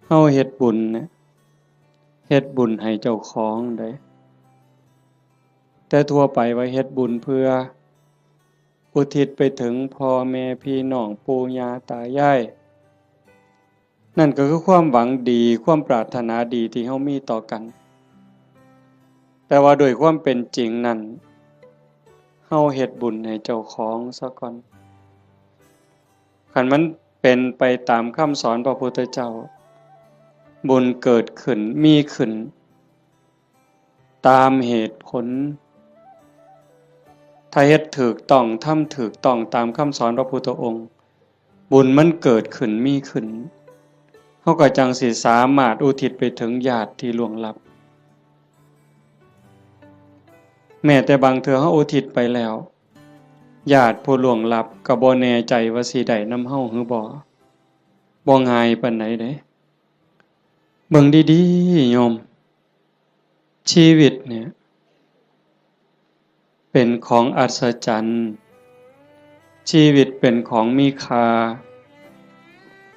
เฮาเฮ็ดบุญเนี่ยเฮ็ดบุญให้เจ้าของได้แต่ทั่วไปว่าเฮ็ดบุญเพื่ออุทิศไปถึงพ่อแม่พี่น้องปู่ย่าตายายนั่นก็คือความหวังดีความปรารถนาดีที่เฮามีต่อกันแต่ว่าโดยความเป็นจริงนั้นเฮาเฮ็ดบุญให้เจ้าของซะก่อนคันมันเป็นไปตามคำสอนพระพุทธเจ้าบุญเกิดขึ้นมีขึ้นตามเหตุผลถ้าเฮ็ดถูกต้องทำถูกต้องตามคำสอนพระพุทธองค์บุญมันเกิดขึ้นมีขึ้นเฮาก็จังสิสามารถอุทิศไปถึงญาติที่ล่วงลับแม้แต่บางเทื่อเฮาอุทิศไปแล้วญาติผู้ล่วงลับก็บ่แน่ใจว่าสิได้นำเฮาหรือบ่ง่ายปานใดเด้เบิ่งดีๆโยมชีวิตเนี่ยเป็นของอัศจรรย์ชีวิตเป็นของมีค่า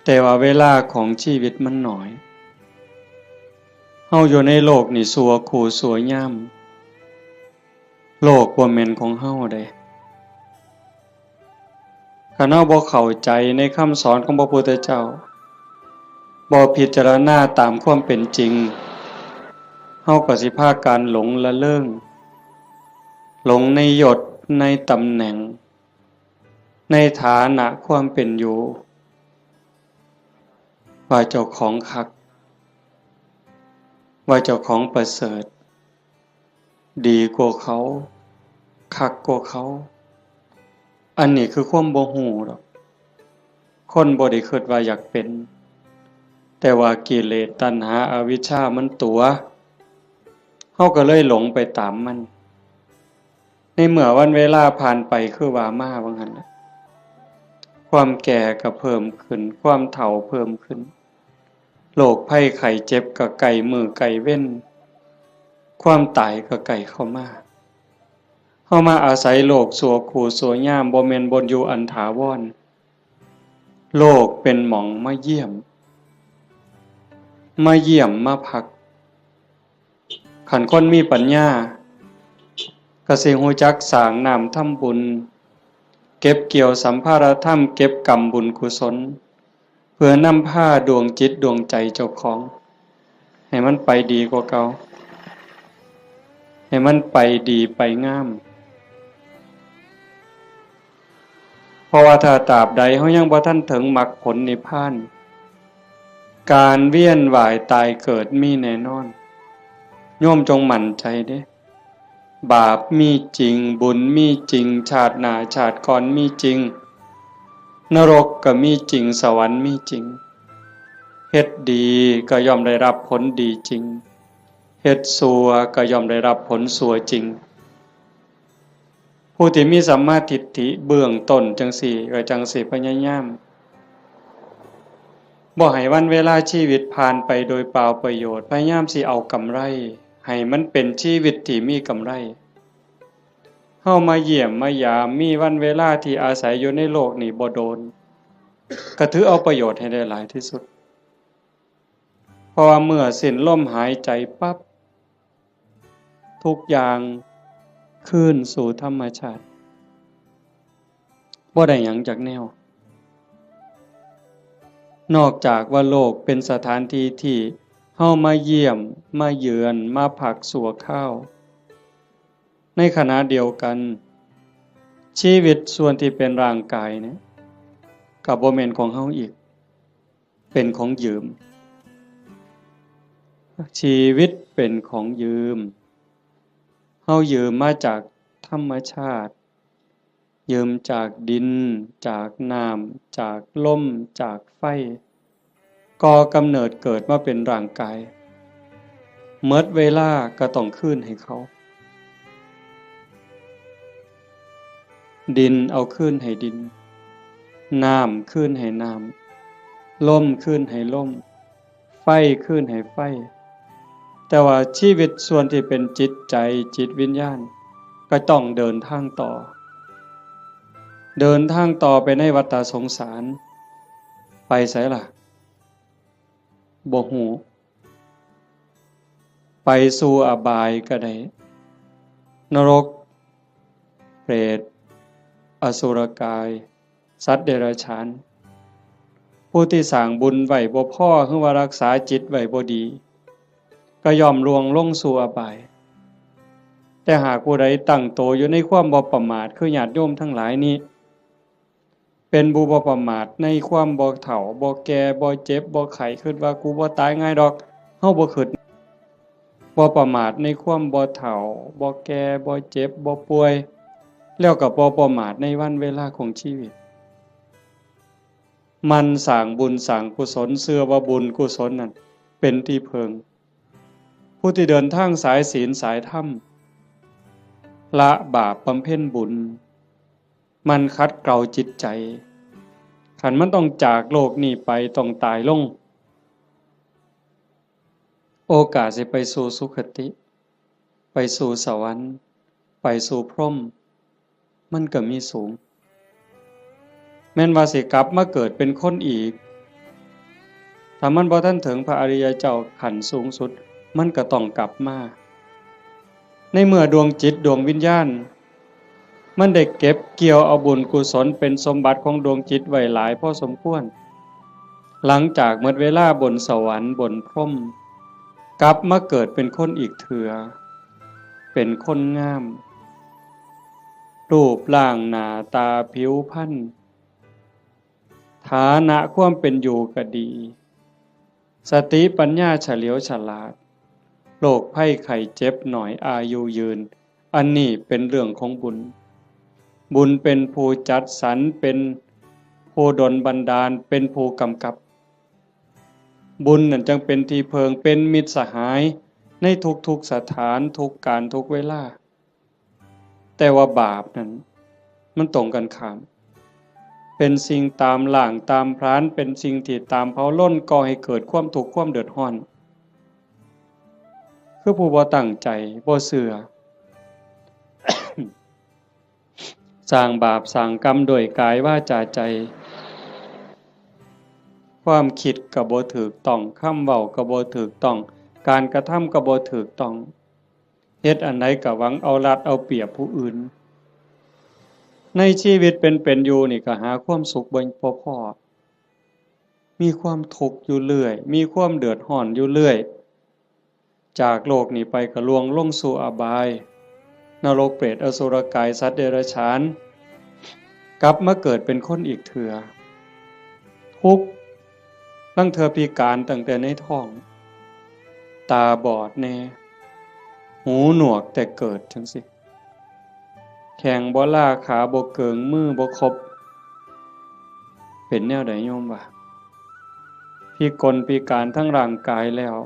แต่ว่าเวลาของชีวิตมันน้อยเฮาอยู่ในโลกนี่สัวคู่สัวยามโลกบ่แม่นของเฮาเด้คันเฮาบ่เข้าใจในคำสอนของพระพุทธเจ้าบ่พิจารณาตามความเป็นจริงเฮาก็สิพากันหลงละเริงหลงในยศในตำแหน่งในฐานะความเป็นอยู่ว่าเจ้าของคักว่าเจ้าของประเสริฐดีกว่าเขาคักกว่าเขาอันนี้คือความบ่ฮู้ดอกคนบ่ได้คิดว่าอยากเป็นแต่ว่ากิเลสตัณหาอวิชชามันตัวเฮาก็เลยหลงไปตามมันในเมื่อวันเวลาผ่านไปคือว่ามาว่างั้นน่ะความแก่ก็เพิ่มขึ้นความเฒ่าเพิ่มขึ้นโรคภัยไข้เจ็บก็ใกล้มื้อใกล้เว้นความตายก็ใกล้เข้ามาเฮามาอาศัยโลกสัวคู่สัวยามบ่แม่นบ่อยู่อันถาวรโลกเป็นหม่องมาเยี่ยมมาพักคันคนมีปัญญาก็สิรู้จักสร้างน้ำทำบุญเก็บเกี่ยวสัมภารธรรมเก็บกรรมบุญกุศลเพื่อนำพาดวงจิตดวงใจเจ้าของให้มันไปดีกว่าเก่าให้มันไปดีไปงามเพราะว่าถ้าตราบใดเฮายังบ่ทันถึงมรรคผลนิพพานการเวียนว่ายตายเกิดมีแน่นอนโยมจงมั่นใจเด้บาปมีจริงบุญมีจริงชาติหน้าชาติก่อนมีจริงนรกก็มีจริงสวรรค์มีจริงเฮ็ดดีก็ย่อมได้รับผลดีจริงเฮ็ดชั่วก็ย่อมได้รับผลชั่วจริงผู้ที่มีสัมมาทิฏฐิเบื้องต้นจังสี่ก็จังสิพยายามบ่ให้วันเวลาชีวิตผ่านไปโดยเปล่าประโยชน์พยายามสิเอากำไรให้มันเป็นชีวิตที่มีกำไรเฮามาเยี่ยมมายามมีวันเวลาที่อาศัยอยู่ในโลกนี้บ่โดนก็ถือเอาประโยชน์ให้ได้หลายที่สุดเพราะว่าเมื่อสิ้นลมหายใจปั๊บทุกอย่างคืนสู่ธรรมชาติบ่ได้หยังจากแนวนอกจากว่าโลกเป็นสถานที่ที่เฮามาเยี่ยมมาเยือนมาพักชั่วคราวในขณะเดียวกันชีวิตส่วนที่เป็นร่างกายเนี่ยก็บ่แม่นของเฮาอีกเป็นของยืมชีวิตเป็นของยืมเฮายืมมาจากธรรมชาติยืมจากดินจากน้ำจากลมจากไฟก่อกำเนิดเกิดมาเป็นร่างกายหมดเวลาก็ต้องคืนให้เขาดินเอาคืนให้ดินน้ำคืนให้น้ำลมคืนให้ลมไฟคืนให้ไฟแต่ว่าชีวิตส่วนที่เป็นจิตใจจิตวิญญาณก็ต้องเดินทางต่อไปในวัฏสงสารไปไสล่ะ บ่ฮู้ไปสู่อบายก็ได้นรกเปรตอสุรกายสัตว์เดรัจฉานผู้ที่สร้างบุญไว้บ่พอคือว่ารักษาจิตไว้บ่ดีก็ย่อมลวงลงสู่อบายแต่หากผู้ใดตั้งโตอยู่ในความบ่ประมาทคือญาติโยมทั้งหลายนี้เป็นผู้บ่ประมาทในความบ่เฒ่าบ่แก่บ่เจ็บบ่ไข้คิดว่ากูบ่ตายง่ายดอกเฮาบ่คิดบ่ประมาทในความบ่เฒ่าบ่แก่บ่เจ็บบ่ป่วยแล้วก็บ่ประมาทในวันเวลาของชีวิตมันสร้างบุญสร้างกุศลเชื่อว่าบุญกุศลนั้นเป็นที่เพิงผู้ที่เดินทางสายศีลสายธรรมละบาปบำเพ็ญบุญมันคัดเกลาจิตใจขันมันต้องจากโลกนี้ไปต้องตายลงโอกาสสิไปสู่สุคติไปสู่สวรรค์ไปสู่พรหมมันก็มีสูงแม่นว่าสิกลับมาเกิดเป็นคนอีกถ้ามันบ่ทันถึงพระอริยเจ้าขั้นสูงสุดมันก็ต้องกลับมาในเมื่อดวงจิตดวงวิญญาณมันได้เก็บเกี่ยวเอาบุญกุศลเป็นสมบัติของดวงจิตไว้หลายพอสมควรหลังจากหมดเวลาบนสวรรค์บนพรหมกลับมาเกิดเป็นคนอีกเถื่อเป็นคนงามรูปร่างหน้าตาผิวพรรณฐานะความเป็นอยู่ก็ดีสติปัญญาเฉลียวฉลาดโรคภัยไข้เจ็บหน่อยอายุยืนอันนี้เป็นเรื่องของบุญบุญเป็นผู้จัดสรรเป็นผู้ดลบันดาลเป็นผู้กำกับบุญนั่นจึงเป็นที่เพิงเป็นมิตรสหายในทุกๆสถานทุกการทุกเวลาแต่ว่าบาปนั้นมันตรงกันข้ามเป็นสิ่งตามหล่างตามพรานเป็นสิ่งที่ตามเผาล้นก่อให้เกิดความทุกข์ความเดือดร้อนคือผู้บ่ตั้งใจบ่เชื่อ สร้างบาปสร้างกรรมโดยกายวาจาใจความคิดก็บ่ถูกต้องคำเว้าก็บ่ถูกต้องการกระทำก็บ่ถูกต้องเฮ็ดอันใดก็หวังเอารัดเอาเปรียบผู้อื่นในชีวิตเป็นอยู่นี่ก็หาความสุขบ่พอมีความทุกข์อยู่เรื่อยมีความเดือดร้อนอยู่เรื่อยจากโลกนี้ไปก็ล่วงลงสู่อบายนรกเปรตอสุรกายสัตว์เดรัจฉานกลับมาเกิดเป็นคนอีกเถื่อทุกข์ลังเธอพิการตั้งแต่ในท้องตาบอดแน่หูหนวกแต่เกิดจังสิแข้งบ่ล่าขาบ่เกิงมือบ่ครบเป็นแนวใดโยมวะพิกลพิการทั้งร่างกายแล้ว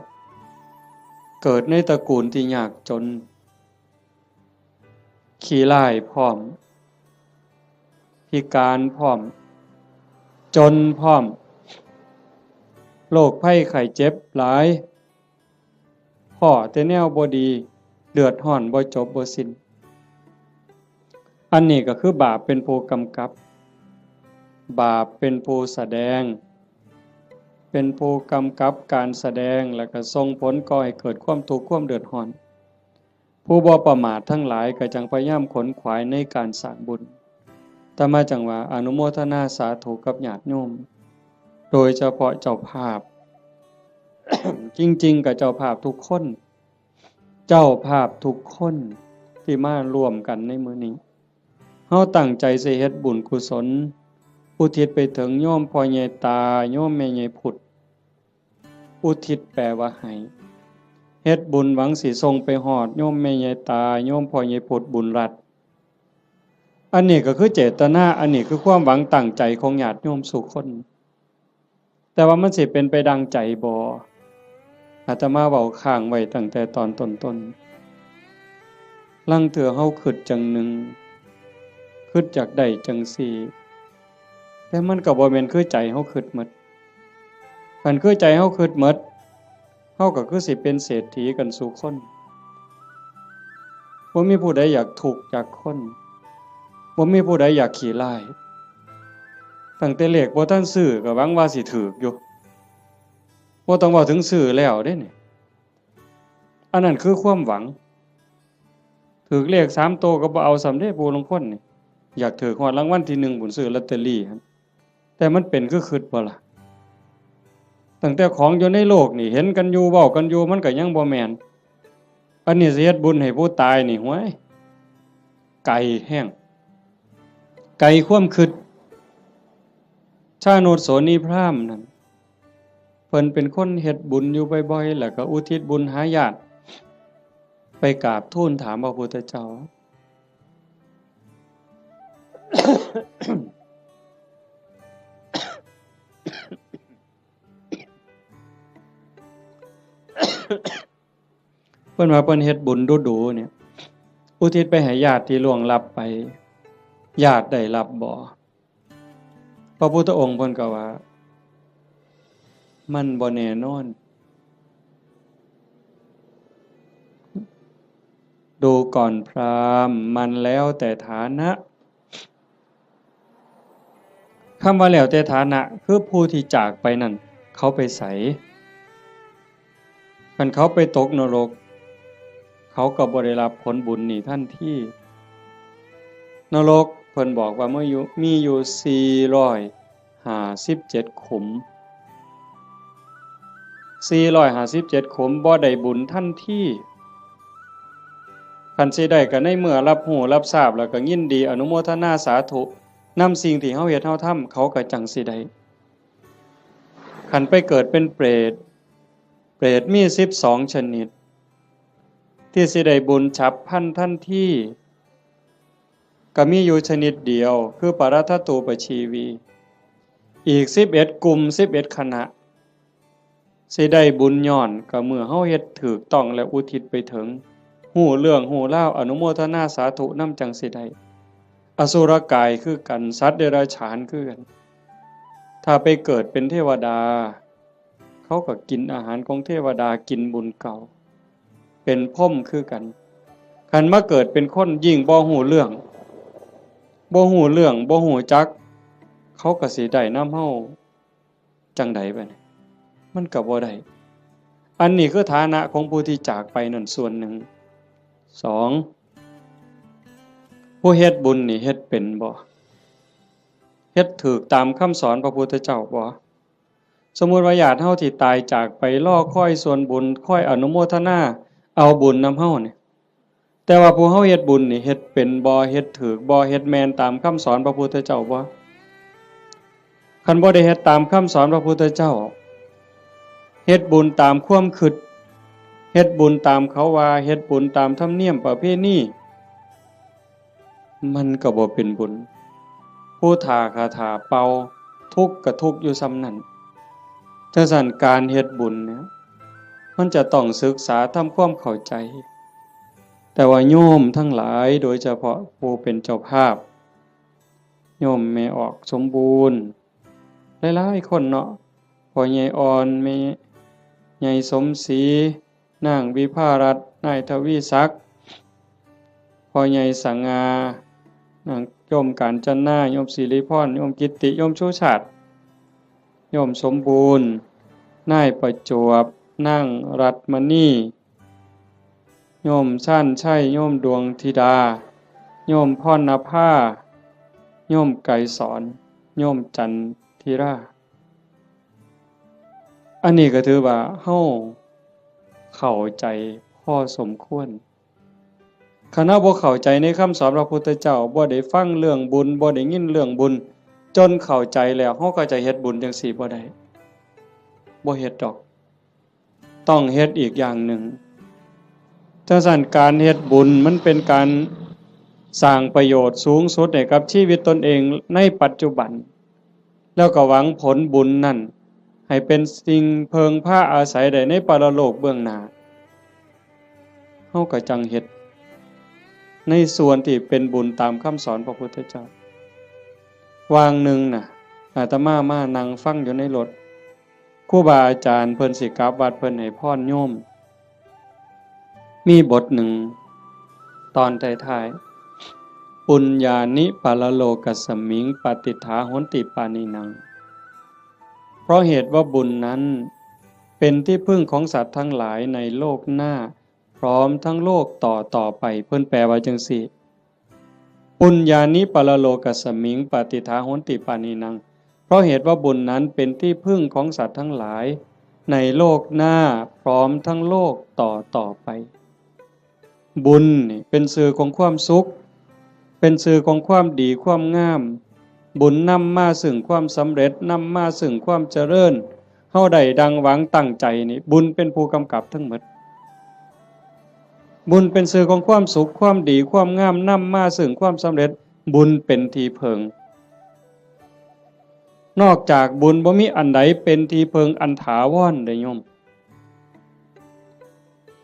เกิดในตระกูลที่ยากจนขี้ร้ายพร้อมพิการพร้อมจนพร้อมโรคภัยไข้เจ็บหลายพ้อแต่แนวบ่ดีเดือดร้อนบ่จบบ่สิ้นอันนี้ก็คือบาปเป็นผู้กำกับบาปเป็นผู้แสดงเป็นผู้กำกับการแสดงแล้วก็ส่งผลก่อให้เกิดความทุกข์ความเดือดร้อนผู้บ่ประมาททั้งหลายก็จังพยายามขนขวายในการสร้างบุญแต่มาจังว่าอนุโมทนาสาธุกับญาติโยมโดยเฉพาะเจ้าภาพ จริงๆกับเจ้าภาพทุกคนเจ้าภาพทุกคนที่มาร่วมกันในมื้อนี้เฮาตั้งใจสิเฮ็ดบุญกุศลอุทิศไปถึงโยมพ่อใหญ่ตาโยมแม่ใหญ่พุทธอุทิศแปลว่าให้เฮ็ดบุญหวังสิส่งไปฮอดโยมแม่ใหญ่ตาโยมพ่อใหญ่พุทธบุญรัตน์อันนี้ก็คือเจตนาอันนี้คือความหวังตั้งใจของญาติโยมทุกคนแต่ว่ามันสิเป็นไปดังใจบ่อาตมาเว้าค้างไว้ตั้งแต่ตอนต้นๆลังเถื่อเฮาคิดจังหนึ่งคิดจากได้จังสี่แต่มันก็บ่แม่นคือใจเฮาคิดหมดคันคือใจเฮาคิดหมดเฮาก็คือสิเป็นเศรษฐีกันสู่คนบ่มีผู้ใดอยากทุกข์จากคนบ่มีผู้ใดอยากขี้ร้ายตั้งแต่เลขบ่ทันซื้อก็หวังว่าสิถูกอยู่บ่ บ่ต้องเว้าถึงซื้อแล้วเด้นี่อันนั้นคือความหวังถูกเลข3ตัวก็บ่เอาสำเร็จผู้ลางคนนี่อยากถูกฮอดรางวัลที่1บุญซื้อลอตเตอรี่หั่นแต่มันเป็นคือคิดบ่ล่ะตั้งแต่ของอยู่ในโลกนี่เห็นกันอยู่เว้ากันอยู่มันก็ยังบ่แม่นอันนี้สิเฮ็ดบุญให้ผู้ตายนี่ห้วยไกลแห้งไกลความคิดชาโนดโสนีพราหมณ์นั่นเพิ่นเป็นคนเฮ็ดบุญอยู่บ่อยๆแล้วก็อุทิศบุญหาญาติไปกราบทูลถามพระพุทธเจ้า เพิ่นว่าเพิ่นเฮ็ดบุญดูๆเนี่ยอุทิศไปให้ญาติที่ล่วงลับไปญาติได้รับบ่พระพุทธองค์เพิ่นก็ว่ามันบ่แน่นอนดูก่อนพราหมณ์มันแล้วแต่ฐานะคำว่าแล้วแต่ฐานะคือผู้ที่จากไปนั่นเขาไปไสคันเขาไปตกนรกเขาก็บ่ได้รับผลบุญนี่ทันทีนรกเพิ่นบอกว่ามีอยู่457ขุม457ขุมบ่ได้บุญทันทีคันสิได้ก็ในเมื่อรับรู้รับทราบแล้วก็ยินดีอนุโมทนาสาธุนำสิ่งที่เฮาเฮ็ดเฮาทำเขาก็จังสิได้คันไปเกิดเป็นเปรตมี12ชนิดที่สิได้บุญฉับพลันทันทีก็มีอยู่ชนิดเดียวคือปรัตถตูปชีวีอีก11กลุ่ม11คณะสิได้บุญย้อนก็เมื่อเฮาเฮ็ดถูกต้องและอุทิศไปถึงฮู้เรื่องฮู้ราวอนุโมทนาสาธุนำจังสิได้อสุรกายคือกันสัตว์เดรัจฉานคือกันถ้าไปเกิดเป็นเทวดาเขาก็กินอาหารของเทวดากินบุญเก่าเป็นพรหมคือกันคันมาเกิดเป็นคนยิ่งบ่ฮู้เรื่องบ่ฮู้จักเขาก็สิได้นำเฮาจังได๋บัดนี้มันก็บ่ได้อันนี้คือฐานะของผู้ที่จากไปนั่นส่วนหนึ่ง2ผู้เฮ็ดบุญนี่เฮ็ดเป็นบ่เฮ็ดถูกตามคำสอนพระพุทธเจ้าบ่สมมุติว่าญาติเฮาที่ตายจากไปรอคอยส่วนบุญคอยอนุโมทนาเอาบุญนำเฮานี่แต่ว่าผู้เฮาเฮ็ดบุญนี่เฮ็ดเป็นบ่เฮ็ดถูกบ่เฮ็ดแม่นตามคำสอนพระพุทธเจ้าบ่คันบ่ได้เฮ็ดตามคำสอนพระพุทธเจ้าเฮ็ดบุญตามความคิดเฮ็ดบุญตามเขาว่าเฮ็ดบุญตามธรรมเนียมประเพณีมันก็บ่เป็นบุญผู้ทาคาถาเป่าทุกข์ก็ทุกข์อยู่ส่ำนั้นจังซั่นการเฮ็ดบุญเนี่ยมันจะต้องศึกษาทำความเข้าใจแต่ว่าโยมทั้งหลายโดยเฉพาะผู้เป็นเจ้าภาพโยมแม่ออกสมบูรณ์หลายๆคนเนาะพ่อใหญ่อ่อนแม่ใหญ่สมศรีนางวิภารัตน์นายทวีศักดิ์พ่อใหญ่สังงานางโยมกาญจนาโยมศิริพรโยมกิตติโยมชูชาติโยมสมบูรณ์นายประจวบนางรัตมณีโยมชั่นชัยโยมดวงธิดาโยมพรณภาโยมไกรสอนโยมจันทิราอันนี้ก็ถือว่าเฮาเข้าใจพอสมควรคณะบ่เข้าใจในคำสอนพระพุทธเจ้าบ่ได้ฟังเรื่องบุญบ่ได้ยินเรื่องบุญจนเข้าใจแล้วเฮาก็จะเฮ็ดบุญจังซี่บ่ได้บ่เฮ็ดดอกต้องเฮ็ดอีกอย่างหนึ่งจังซั่นการเฮ็ดบุญมันเป็นการสร้างประโยชน์สูงสุดให้กับชีวิตตนเองในปัจจุบันแล้วก็หวังผลบุญนั่นให้เป็นสิ่งเพิงพาอาศัยได้ในปรโลกเบื้องหน้าเฮาก็จังเฮ็ดในส่วนที่เป็นบุญตามคำสอนพระพุทธเจ้าวางหนึ่งน่ะอาตมามานั่งฟังอยู่ในรถครูบาอาจารย์เพิ่นสิกลับวัดเพิ่นให้พรโยมมีบทหนึ่งตอนท้ายๆปุญญานิปาลโลกัสสมิงปฏิฐาโหนติปานินังเพราะเหตุว่าบุญนั้น เป็นที่พึ่งของสัตว์ทั้งหลายในโลกหน้าพร้อมทั้งโลกต่อไปเพิ่นแปลว่าจังซี่ปุญญานิปรโลกัสสมิงปฏิทาโหนติปานินังเพราะเหตุว่าบุญนั้นเป็นที่พึ่งของสัตว์ทั้งหลายในโลกหน้าพร้อมทั้งโลกต่อไปบุญนี่เป็นสื่อของความสุขเป็นสื่อของความดีความงามบุญนำมาซึ่งความสำเร็จนำมาซึ่งความเจริญเฮาได้ดังหวังตั้งใจนี่บุญเป็นผู้กำกับทั้งหมดบุญเป็นสื่อของความสุขความดีความงามนำมาซึ่งความสำเร็จบุญเป็นที่เพิงนอกจากบุญบ่มีอันใดเป็นที่เพิงอันถาวรเด้อโยม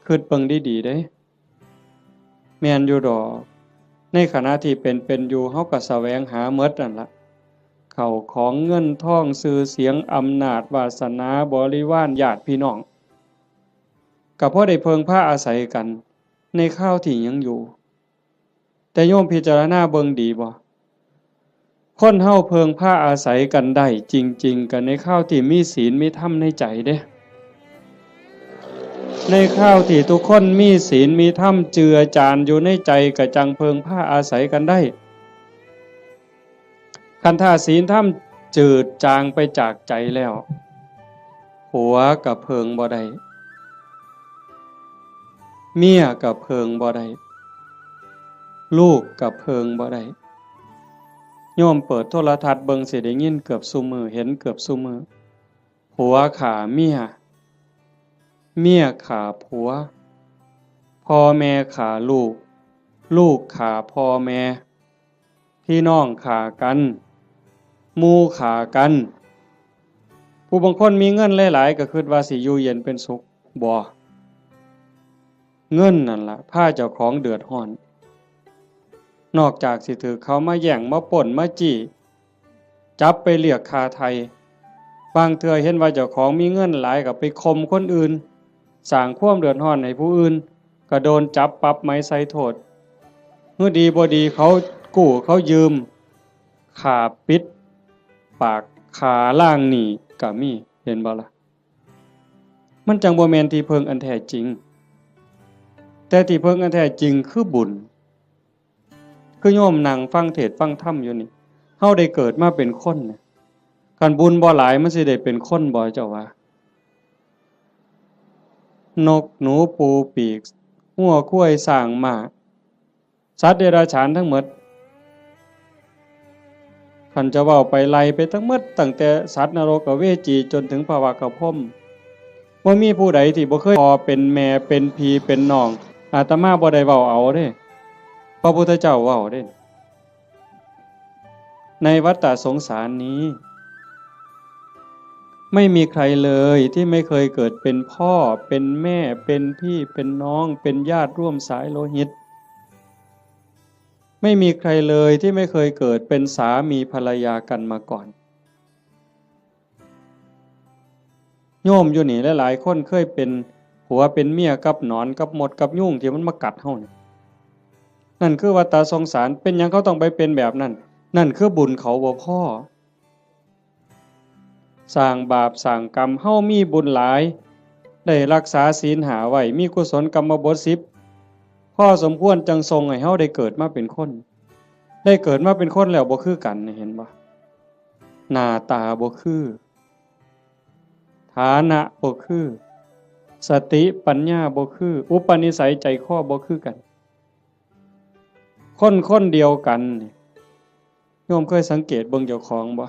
คิดเบิ่งดีๆเด้แม่นอยู่ดอกในขณะที่เป็นอยู่เฮาก็แสวงหาหมดนั่นล่ะเข้าของเงินทองชื่อเสียงอำนาจวาสนาบริวารญาติพี่น้องก็เพราะได้เพิงพาอาศัยกันในข้าวที่ยังอยู่แต่โยมพิจารณาเบิ่งดีบ่คนเฮาเพิงพาอาศัยกันได้จริงๆกันในข้าวที่มีศีลมีธรรมในใจเด้ในข้าวที่ทุกคนมีศีลมีธรรมเจือจานอยู่ในใจก็จังเพิงพาอาศัยกันได้คันถ้าศีลธรรมจืดจางไปจากใจแล้วผัวก็เพิงบ่ได้เมียก็เพิงบ่ได้ลูกก็เพิงบ่ได้โยมเปิดโทรทัศน์เบิ่งสิได้ยินเกือบซุมื้อเห็นเกือบซุมื้อผัวฆ่าเมียเมียฆ่าผัวพ่อแม่ฆ่าลูกลูกฆ่าพ่อแม่พี่น้องฆ่ากันหมู่ฆ่ากันผู้บางคนมีเงินหลายๆก็คิดว่าสิอยู่เย็นเป็นสุขบ่เงินนั่นล่ะพาเจ้าของเดือดร้อนนอกจากสิถือเขามาแย่งมาป่นมาจี้จับไปเรียกค่าไทยบางเทื่อเห็นว่าเจ้าของมีเงินหลายก็ไปข่มคนอื่นสร้างความเดือดร้อนให้ผู้อื่นก็โดนจับปรับไม้ใส่โทษเมื่อดีบ่ดีเขากู้เขายืมค่าปิดปากค่าล้างหนี้ก็มีเห็นบ่ล่ะมันจังบ่แม่นที่เพิงอันแท้จริงแต่ที่เพิงอันแท้จริงคือบุญคือโยมนั่งฟังเทศน์ฟังธรรมอยู่นี่เฮาได้เกิดมาเป็นคนเนี่ยคันบุญบ่หลายมันสิได้เป็นคนบ่เจ้าว่านกหนูปูปีกงัวควายสร้างม้าสัตว์เดรัจฉานทั้งหมดคันจะเว้าไปไล่ไปทั้งหมดตั้งแต่สัตว์นรกเวจีจนถึงภวกพรหมบ่มีผู้ใดที่บ่เคยพ่อเป็นแม่เป็นพี่เป็นน้องอาตมาบ่ได้เว้าเอาเด้พระพุทธเจ้าเว้าเด้ในวัฏฏะสงสารนี้ไม่มีใครเลยที่ไม่เคยเกิดเป็นพ่อเป็นแม่เป็นพี่เป็นน้องเป็นญาติร่วมสายโลหิตไม่มีใครเลยที่ไม่เคยเกิดเป็นสามีภรรยากันมาก่อนโยมอยู่นี่หลายๆคนเคยเป็นผัวเป็นเมียกับหนอนกับมดกับยุ่งที่มันมากัดเฮานี่นั่นคือวัฏฏะสงสารเป็นหยังเขาต้องไปเป็นแบบนั้นนั่นคือบุญเขาบ่พอสร้างบาปสร้างกรรมเฮามีบุญหลายได้รักษาศีล5ไว้มีกุศลกรรมบท10พอสมควรจังทรงให้เฮาได้เกิดมาเป็นคนได้เกิดมาเป็นคนแล้วบ่คือกันเห็นบ่หน้าตาบ่คือฐานะบ่คือสติปัญญาบ่คืออุปนิสัยใจคอบ่คือกันคนเดียวกันโยมเคยสังเกตเบิ่งเจ้าของบ่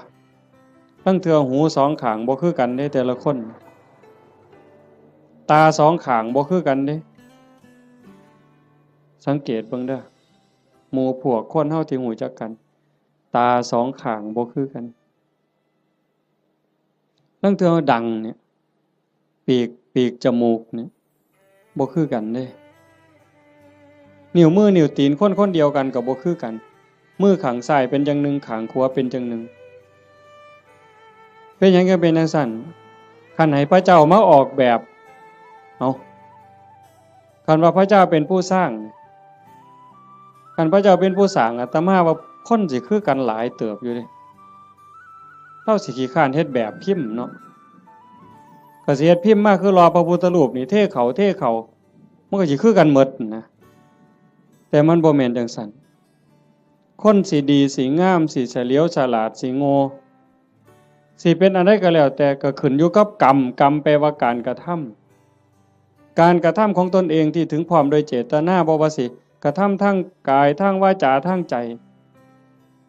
ตั้งเทื่อหูสองข้างบ่คือกันเด้แต่ละคนตาสองข้างบ่คือกันเด้สังเกตเบิ่งเด้อหมู่พวกคนเฮาที่รู้จักกันตาสองข้างบ่คือกันตั้งเทื่อดังเนี่ยปีกจมูกเนี่ยบ่คือกันเด้นิ้วมือนิ้วตีนคนเดียวกันก็บ่คือกันมือข้างซ้ายเป็นจังหนึ่งข้างขวาเป็นจังหนึ่งเป็นหยังก็เป็นจังซั่นคันให้พระเจ้ามาออกแบบเอาคันว่าพระเจ้าเป็นผู้สร้างคันพระเจ้าเป็นผู้สร้างอาตมาว่าคนสิคือกันหลายเติบอยู่เด้เราสิขี้คร้านเฮ็ดแบบพิมพ์เนาะ ก็สิเฮ็ดพิมพ์มาคือรอพระพุทธรูปนี่เทเขามันก็สิคือกันหมดนะแต่มันบ่แม่นจังซั่นคนสิดีสิงามสิเฉลียวฉลาดสิโง่สิเป็นอะไรก็แล้วแต่ก็ขึ้นอยู่กับกรรมแปลว่าการกระทำของตนเองที่ถึงพร้อมโดยเจตนาบ่ว่าสิกระทำทั้งกายทั้งวาจาทั้งใจ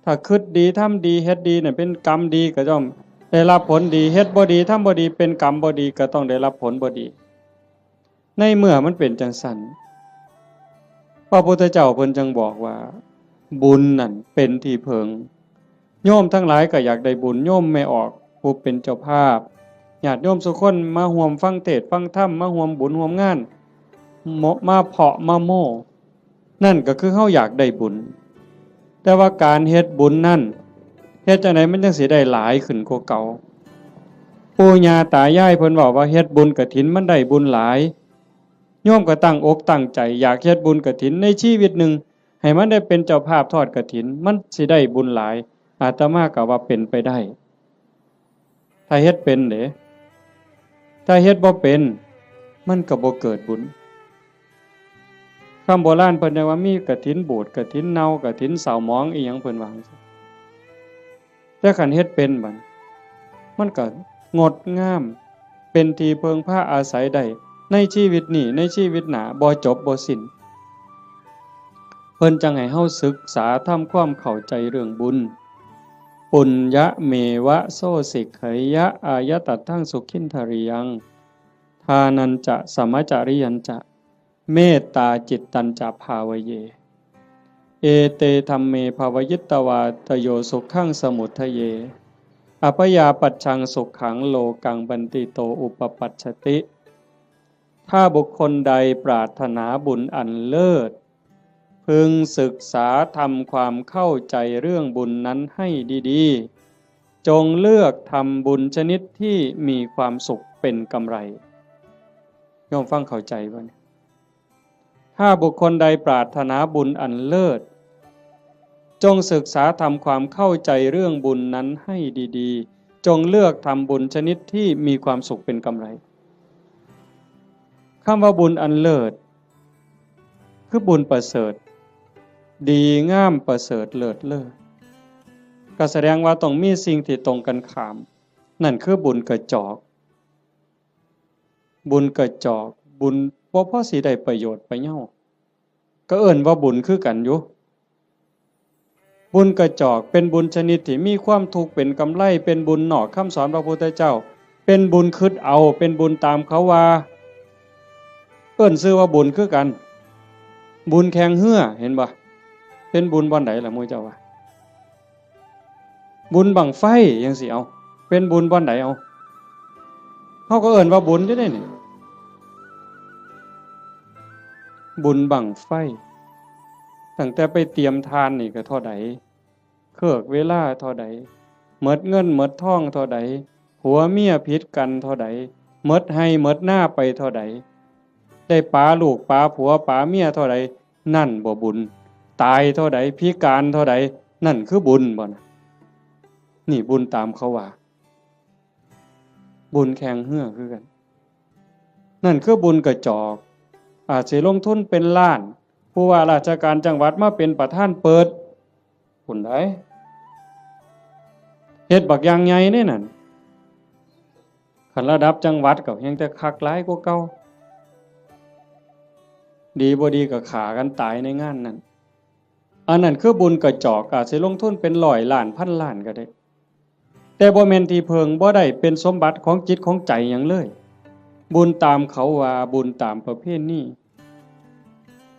ถ้าคิดดีทำดีเฮ็ดดีเนี่ยเป็นกรรมดีก็ต้องได้รับผลดีเฮ็ดบ่ดีทำบ่ดีเป็นกรรมบ่ดีก็ต้องได้รับผลบ่ดีในเมื่อมันเป็นจังซั่นพระพุทธเจ้าเพิ่นจึงบอกว่าบุญนั่นเป็นที่เพิงโยมทั้งหลายก็อยากได้บุญโยมไม่ออกผู้เป็นเจ้าภาพญาติโยมทุกคนมาร่วมฟังเทศน์ฟังธรรมมาร่วมบุญร่วมงานมาเพาะมาโม่นั่นก็คือเฮาอยากได้บุญแต่ว่าการเฮ็ดบุญนั่นเฮ็ดจังได๋มันจังสิได้หลายขึ้นกว่าเก่าปู่ย่าตายายเพิ่นบอกว่าเฮ็ดบุญกฐินมันได้บุญหลายโยมก็ตั้งอกตั้งใจอยากเฮ็ดบุญกฐินในชีวิตหนึ่งให้มันได้เป็นเจ้าภาพทอดกฐินมันสิได้บุญหลายอาตมาก็ว่าเป็นไปได้ถ้าเฮ็ดเป็นเด้ถ้าเฮ็ดบ่เป็นมันก็บ่เกิดบุญคำโบราณเพิ่นว่ามีกฐินบูดกฐินเน่ากฐินเศร้าหมองอีหยังเพิ่นว่าแต่คันเฮ็ดเป็นบัดมันก็งดงามเป็นที่เพิงพาอาศัยได้ในชีวิตนี้ในชีวิตหน้าบ่จบบ่สิ้นเพิ่นจังให้เฮาศึกษาทำความเข้าใจเรื่องบุญปุญญะเมวะโสสิกขยะอายตัตถังสุขินทริยังทานันจะสมจริยันจะเมตตาจิตตัญจะภาวเยเอเตธัมเมภาวยิตตวาตโยสุขังสมุทเยอภยาปัจฉังสุขังโลกังบันติโตอุปปัชชติถ้าบุคคลใดปรารถนาบุญอันเลิศพึงศึกษาทำความเข้าใจเรื่องบุญนั้นให้ดีๆจงเลือกทำบุญชนิดที่มีความสุขเป็นกำไรโยมฟังเข้าใจบ่เนี่ยถ้าบุคคลใดปรารถนาบุญอันเลิศจงศึกษาทำความเข้าใจเรื่องบุญนั้นให้ดีๆจงเลือกทำบุญชนิดที่มีความสุขเป็นกำไรคำว่าบุญอันเลิศคือบุญประเสริฐดีงามประเสริฐเลิศเลิศก็แสดงว่าต้องมีสิ่งที่ตรงกันข้ามนั่นคือบุญกระจอกบุญกระจอกบุญบ่พอสิได้ประโยชน์ไปเย้าก็เอิ้นว่าบุญคือกันอยู่บุญกระจอกเป็นบุญชนิดที่มีความทุกข์เป็นกำไรเป็นบุญนอกคำสอนพระพุทธเจ้าเป็นบุญคิดเอาเป็นบุญตามเขาว่าเอิ้นชื่อว่าบุญคือกันบุญแข่งเหือเห็นบ่เป็นบุญบ่อนใดล่ะหมู่เจ้าว่าบุญบั้งไฟจังสิเอาเป็นบุญบ่อนใดเอาเฮาก็เอิ้นว่าบุญอยู่เด้นี่บุญบั้งไฟตั้งแต่ไปเตรียมทานนี่ก็เท่าใดเครือกเวลาเท่าใดหมดเงินหมดทองเท่าใดผัวเมียผิดกันเท่าใดหมดให้หมดหน้าไปเท่าใดได้ปาลูกปาผัวปาเมียเท่าใดนั่นบ่บุญตายเท่าใดพิการเท่าใดนั่นคือบุญบ่นะนี่บุญตามเขาว่าบุญแข่งเหือคือกันนั่นคือบุญกระจอกอาจสิลงทุนเป็นล้านผู้ว่าราชการจังหวัดมาเป็นประธานเปิดพุ่นได้เฮ็ดบักอย่างใหญ่นี่นั่นคันระดับจังหวัดก็ยังแต่คักหลายกว่าเก่าดีบ่ดีก็ฆ่ากันตายในงานนั้นอันนั้นคือบุญกระจอกอาจสิลงทุนเป็น100 ล้านพันล้านก็ได้แต่บ่แม่นที่เพิงบ่ได้เป็นสมบัติของจิตของใจหยังเลยบุญตามเขาว่าบุญตามประเพณี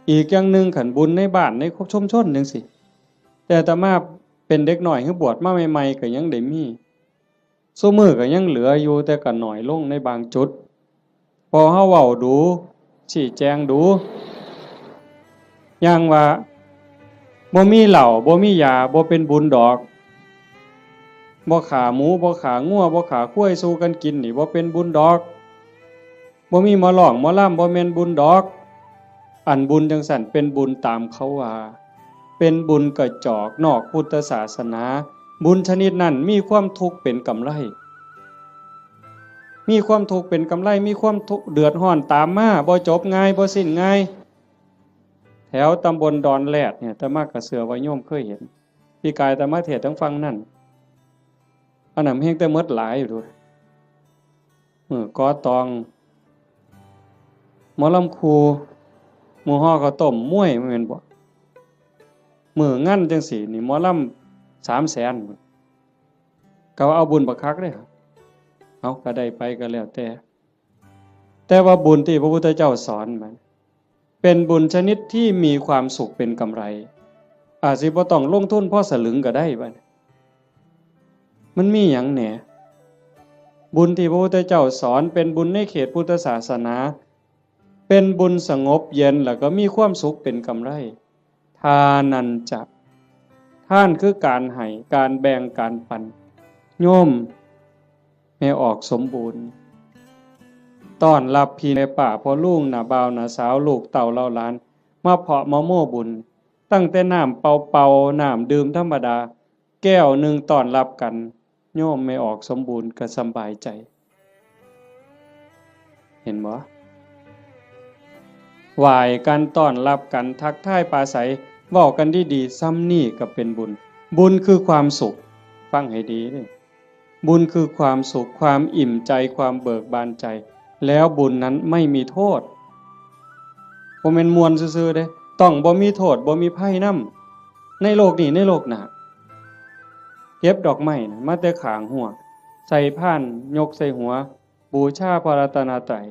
อีกอย่างหนึ่งขันบุญในบ้านในชุมชนจังซี่แต่อาตมาเป็นเด็กน้อยคือบวชมาใหม่ๆก็ยังได้มีซุมื้อก็ยังเหลืออยู่แต่ก็น้อยลงในบางจุดพอเฮาเว้าดูชี้แจงดูอย่างว่าบ่มีเหล้าบ่มียาบ่เป็นบุญดอกบ่ขาหมูบ่ขางัวบ่ขาควายสู้กันกินนี่บ่เป็นบุญดอกบ่มีหมอร้องหมอลำบ่แม่นบุญดอกอันบุญจังซั่นเป็นบุญตามเขาว่าเป็นบุญกระจอกนอกพุทธศาสนาบุญชนิดนั้นมีความทุกข์เป็นกำไร มีความทุกข์เป็นกำไรมีความทุกข์เดือดร้อนตามมาบ่จบง่ายบ่สิ้นง่ายแถวตำบลดอนแรดเนี่ยอาตมากระเสือว่าโยมเคยเห็นพี่กายอาตมาเทศน์ทั้งฟังนั่นอันนั้นเพียงแต่มดหลายอยู่ด้วยกอตองหมอลำครูหมู่ฮ้อข้าวต้มมวยแม่นบ่มื้องั้นจังซี่นี่หมอลำ300,000ก็ว่าเอาบุญบักคักเด้เอาก็ได้ไปก็แล้วแต่ว่าบุญที่พระพุทธเจ้าสอนมันเป็นบุญชนิดที่มีความสุขเป็นกำไรอาจสิบ่ต้องลงทุนพอสลึงก็ได้บัดมันมีหยังแหน่บุญที่พระพุทธเจ้าสอนเป็นบุญในเขตพุทธศาสนาเป็นบุญสงบเย็นแล้วก็มีความสุขเป็นกำไรทานันจะท่านคือการให้การแบ่งการปันโยมให้ออกสมบูรณ์ต้อนรับพี่ในป่าพ่อลุงน่ะบ่าวน่ะสาวลูกเต่าเล่าหลานมาเพาะมะโม่บุญตั้งแต่น้ำเป่าๆน้ำดื่มธรรมดาแก้วหนึ่งต้อนรับกันโยมไม่ออกสมบูรณ์ก็สบายใจเห็นบ่ไหว้กันต้อนรับกันทักทายปราศัยเว้ากันดีๆซ้ำนี่ก็เป็นบุญบุญคือความสุขฟังให้ดีนี่บุญคือความสุขความอิ่มใจความเบิกบานใจแล้วบุญนั้นไม่มีโทษบ่แม่นมวนซื่อๆเด้ต้องบ่มีโทษบ่มีภัยนำในโลกนี้ในโลกหน้าเก็บดอกไม้นะมาแต่ข้างหัวใส่พานยกใส่หัวบูชาพระรัตนตรัย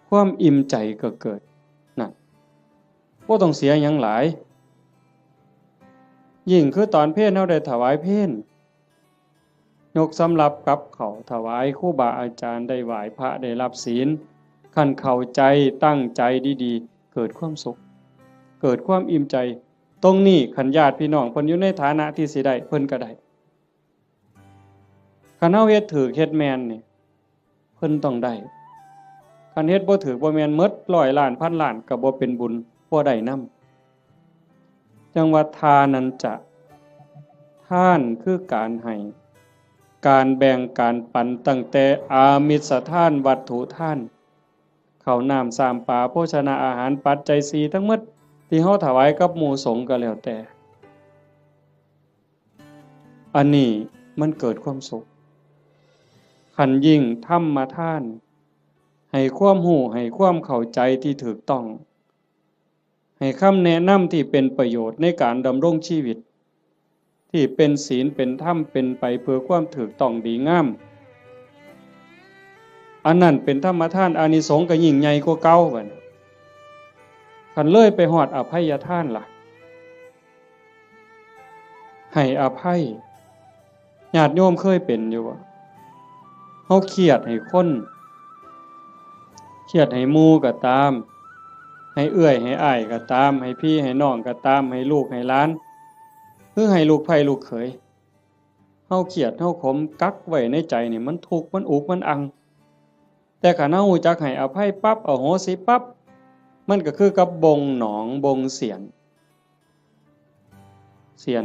ความอิ่มใจก็เกิดนั่นบ่ต้องเสียหยังหลายยิ่งคือตอนเพลเฮาได้ถวายเพลยกสำรับกับเขาถวายครูบาอาจารย์ได้ไหว้พระได้รับศีลคันเข้าใจตั้งใจดีๆเกิดความสุขเกิดความอิ่มใจตรงนี้คันญาติพี่น้องเพิ่นอยู่ในฐานะที่สิได้เพิ่นก็ได้คันเฮาเฮ็ดถูกเฮ็ดแม่นนี่เพิ่นต้องได้คันเฮ็ดบ่ถูกบ่แม่นหมด100ล้านพันล้านก็บ่เป็นบุญบ่ได้นำจังว่าทานันจะท่านคือการให้การแบ่งการปันตั้งแต่อามิสทานวัตถุทานข้าวน้ำสามปลาโภชนาอาหารปัจจัย4ทั้งหมดที่เฮาถวายกับหมู่สงฆ์ก็แล้วแต่อันนี้มันเกิดความสุขขันยิ่งธรรมทานให้ความรู้ให้ความเข้าใจที่ถูกต้องให้คำแนะนำที่เป็นประโยชน์ในการดำรงชีวิตที่เป็นศีลเป็นธรรมเป็นไปเพื่อความถูกต้องดีงามอันนั้นเป็นธรรมทานอานิสงส์ก็ยิ่งใหญ่กว่าเก่าบัดคันเลยไปฮอดอภัยทานล่ะให้อภัยญาติโยมเคยเป็นอยู่บ่เฮาเครียดให้คนเครียดให้หมู่ก็ตามให้เอื้อยให้อ้ายก็ตามให้พี่ให้น้องก็ตามให้ลูกให้หลานคือให้ลูกไผลูกเขยเฮาเครียดเฮาขมกักไว้ในใจนี่มันทุกข์มันอุกมันอังแต่คันเฮารู้จักให้อภัยปั๊บอโหสิปั๊บมันก็คือกับบงหนองบงเสียน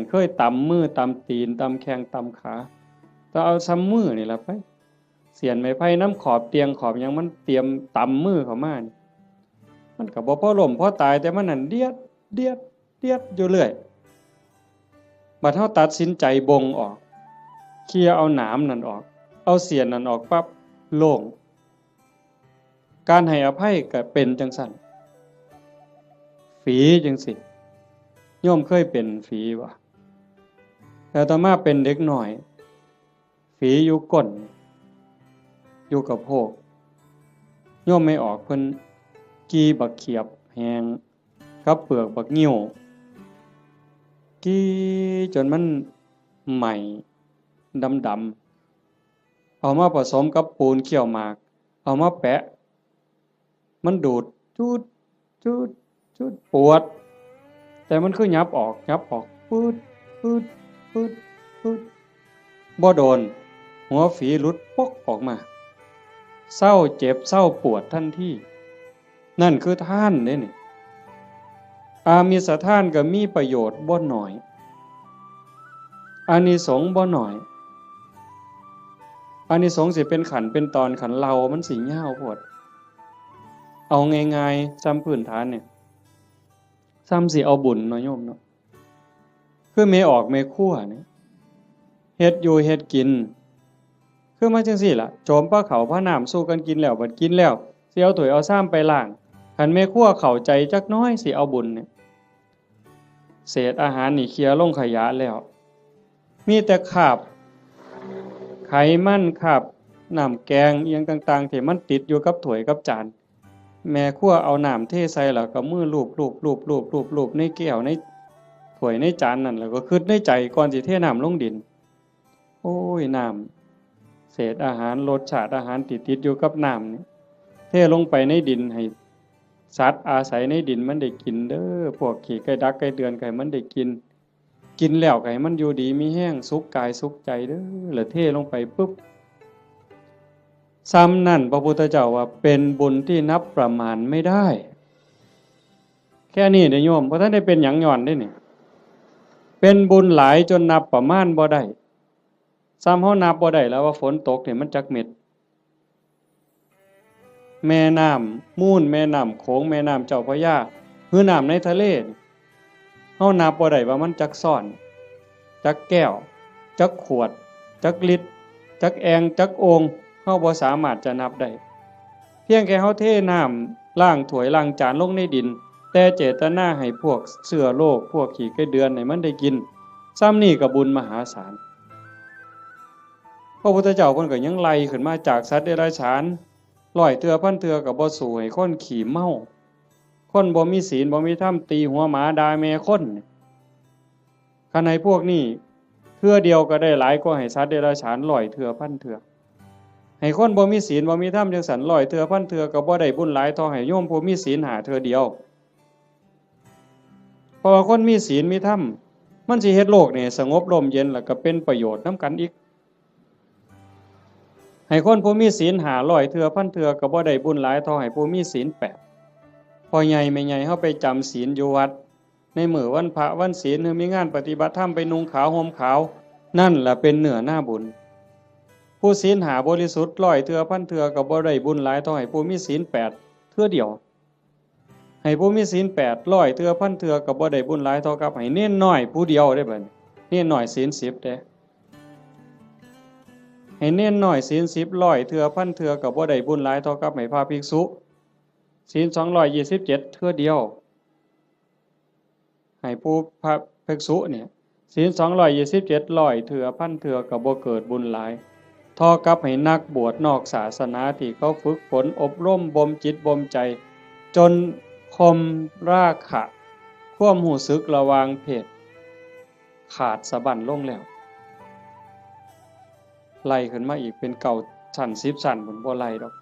เคยตำมือตำตีนตำแข้งตำขาก็เอาซ้ำมือนี่ล่ะไปเสียนไม้ไผ่น้ำขอบเตียงขอบหยังมันเตรียมตำมือเข้ามานี่มันก็บ่พอล้มพอตายแต่มันนั่นเดียดอยู่เรื่อยบัดเฮาตัดสินใจบงออกเคลียร์เอาหนามนั่นออกเอาเสียนนั่นออกปั๊บโล่งการให้อภัยก็เป็นจังซั่นฝีจังสิโยมเคยเป็นฝีบ่แต่ต่อมาเป็นเด็กน้อยฝีอยู่ก้นอยู่กับโพกโยมไม่ออกเพิ่นกีบักเขียบแหงกับเปลือกบักงิ้วกีจนมันใหม่ดำๆเอามาผสมกับปูนเคี่ยวหมากเอามาแปะมันดูดจูดปวดแต่มันคือยับออกปืดบ่โดนหัวฝีหลุดปกออกมาเศร้าเจ็บเศร้าปวดทันทีนั่นคือท่านเด้นี่อามิสทานก็มีประโยชน์บ่น้อยอานิสงส์บ่น้อย อานิสงส์สิเป็นขันเป็นตอนขันเรามันสิยาวโพดเอาง่ายๆซ้ำพื้นฐานเนี่ยซ้ำสิเอาบุญเนาะโยมเนาะคือแม่ออกแม่ครัวเนี่ยเฮ็ดอยู่เฮ็ดกินคือมาจังซี่ล่ะโจมปลาเขาพระน้ำสู้กันกินแล้วบัดกินแล้วสิเอาถ้วยเอาซ้ำไปล้างคันแม่ครัวเข้าใจจักน้อยสิเอาบุญเนี่ยเศษอาหารนี่เคลียร์ลงขยะแล้วมีแต่คราบไขมันคราบน้ำแกงเอียงต่างๆที่มันติดอยู่กับถ้วยกับจานแม่ครัวเอาน้ำเทใส่แล้วก็มือลูบในแก้วในถ้วยในจานนั่นแล้วก็คิดในใจก่อนสิเทน้ำลงดินโอ้ยน้ำเศษอาหารรสชาติอาหารติดอยู่กับน้ำนี่เทลงไปในดินให้สัตว์อาศัยในดินมันได้กินเด้อพวกขี้ไก่ดักไก่เดือนไก่มันได้กินแล้วไก่มันอยู่ดีมีแห้งสุขกายสุขใจเด้อแล้วเทลงไปปุ๊บซ้ำนั่นพระพุทธเจ้าว่าเป็นบุญที่นับประมาณไม่ได้แค่นี้เด้อโยมเพราะท่านได้เป็นหยังย้อนได้นี่เป็นบุญหลายจนนับประมาณบ่ได้ซ้ำเฮานับบ่ได้แล้วว่าฝนตกเนี่ยมันจักเม็ดแม่น้ำมูลแม่น้ำโขงแม่น้ำเจ้าพระยาหรือน้ำในทะเลเฮานับบ่ได้ว่ามันจักซ่อนจักแก้วจักขวดจักลิตรจักแองจักโองเฮาบ่สามารถจะนับได้เพียงแค่เฮาเทน้ำล้างถ้วยล้างจานลงในดินแต่เจตนาให้พวกเชื้อโรคพวกขี้ไก่เดือนให้มันได้กินซ้ำนี่ก็บุญมหาศาลพระพุทธเจ้าเพิ่นก็ยังไล่ขึ้นมาจากสัตว์เดรัจฉานร้อยเทื่อพันเทื่อก็บ่สู้ให้คนขี้เมาคนบ่มีศีลบ่มีธรรมตีหัวหมาด่าแม่คนคันให้พวกนี้เทื่อเดียวก็ได้หลายกว่าให้สัตว์เดรัจฉานร้อยเทื่อพันเทื่อให้คนบ่มีศีลบ่มีธรรมจังสันร้อยเทื่อพันเทื่อก็บ่ได้บุญหลายเท่าให้โยมผู้มีศีลหาเทื่อเดียวเพราะว่าคนมีศีลมีธรรมมันสิเฮ็ดโลกนี่สงบร่มเย็นแล้วก็เป็นประโยชน์นำกันอีกให้คนผู้มีศีลหาร้อยเทื่อพันเทื่อก็บ่ได้บุญหลายเท่าให้ผู้มีศีลแปดพอใหญ่ไม่ใหญ่เฮาไปจำศีลอยู่วัดในมื้อวันพระวันศีลหรือมีงานปฏิบัติธรรมไปนุ่งขาวห่มขาวนั่นล่ะเป็นเนื้อหน้าบุญผู้ศีลหาบริสุทธิ์ร้อยเทื่อพันเทื่อก็บ่ได้บุญหลายเท่าให้ผู้มีศีลแปดเทื่อเดียวให้ผู้มีศีลแปดร้อยเทื่อพันเทื่อก็บ่ได้บุญหลายเท่ากับให้เน้นน้อยผู้เดียวได้บัดเน้นน้อยศีล10เด้ให้เน้นน้อยศีล10ร้อยเทื่อพันเทื่อก็บ่ได้บุญหลายเท่ากับให้พระภิกษุศีล227เทื่อเดียวให้ผู้พระภิกษุเนี่ยศีล227ร้อยเทื่อพันเทื่อก็บ่เกิดบุญหลายเท่ากับให้นักบวชนอกศาสนาที่เขาฝึกฝนอบรมบ่มจิตบ่มใจจนคมราคะความรู้สึกระหว่างเพศขาดสะบั้นลงแล้วไล่ขึ้นมาอีกเป็นเก่าชั้น10ชั้นพุ่นบ่ไล่ดอก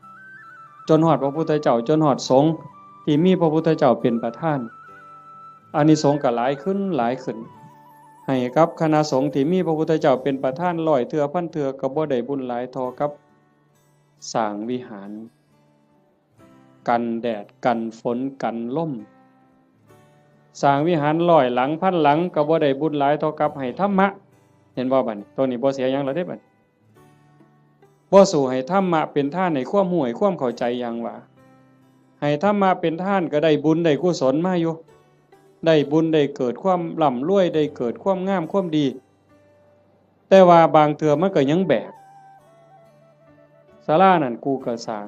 จนฮอดพระพุทธเจ้าจนฮอดสงฆ์ที่มีพระพุทธเจ้าเป็นประธานอานิสงส์ก็หลายขึ้นให้กับคณะสงฆ์ที่มีพระพุทธเจ้าเป็นประธานร้อยเทื่อพันเทื่อก็บ่ได้บุญหลายเท่ากับสร้างวิหารกันแดดกันฝนกันลมสร้างวิหารร้อยหลังพันหลังก็บ่ได้บุญหลายเท่ากับให้ธรรมะเห็นบ่บัดนี้ตัวนี้บ่เสียหยังแล้วเด้บัดบ่สู้ให้ธรรมะเป็นท่านในความรู้ให้ความเข้าใจอย่างว่าให้ธรรมะเป็นท่านก็ได้บุญได้กุศลมาอยู่ได้บุญได้เกิดความร่ำรวยได้เกิดความงามความดีแต่ว่าบางเทื่อมันก็ยังแบกศาลานั่นกูก็สร้าง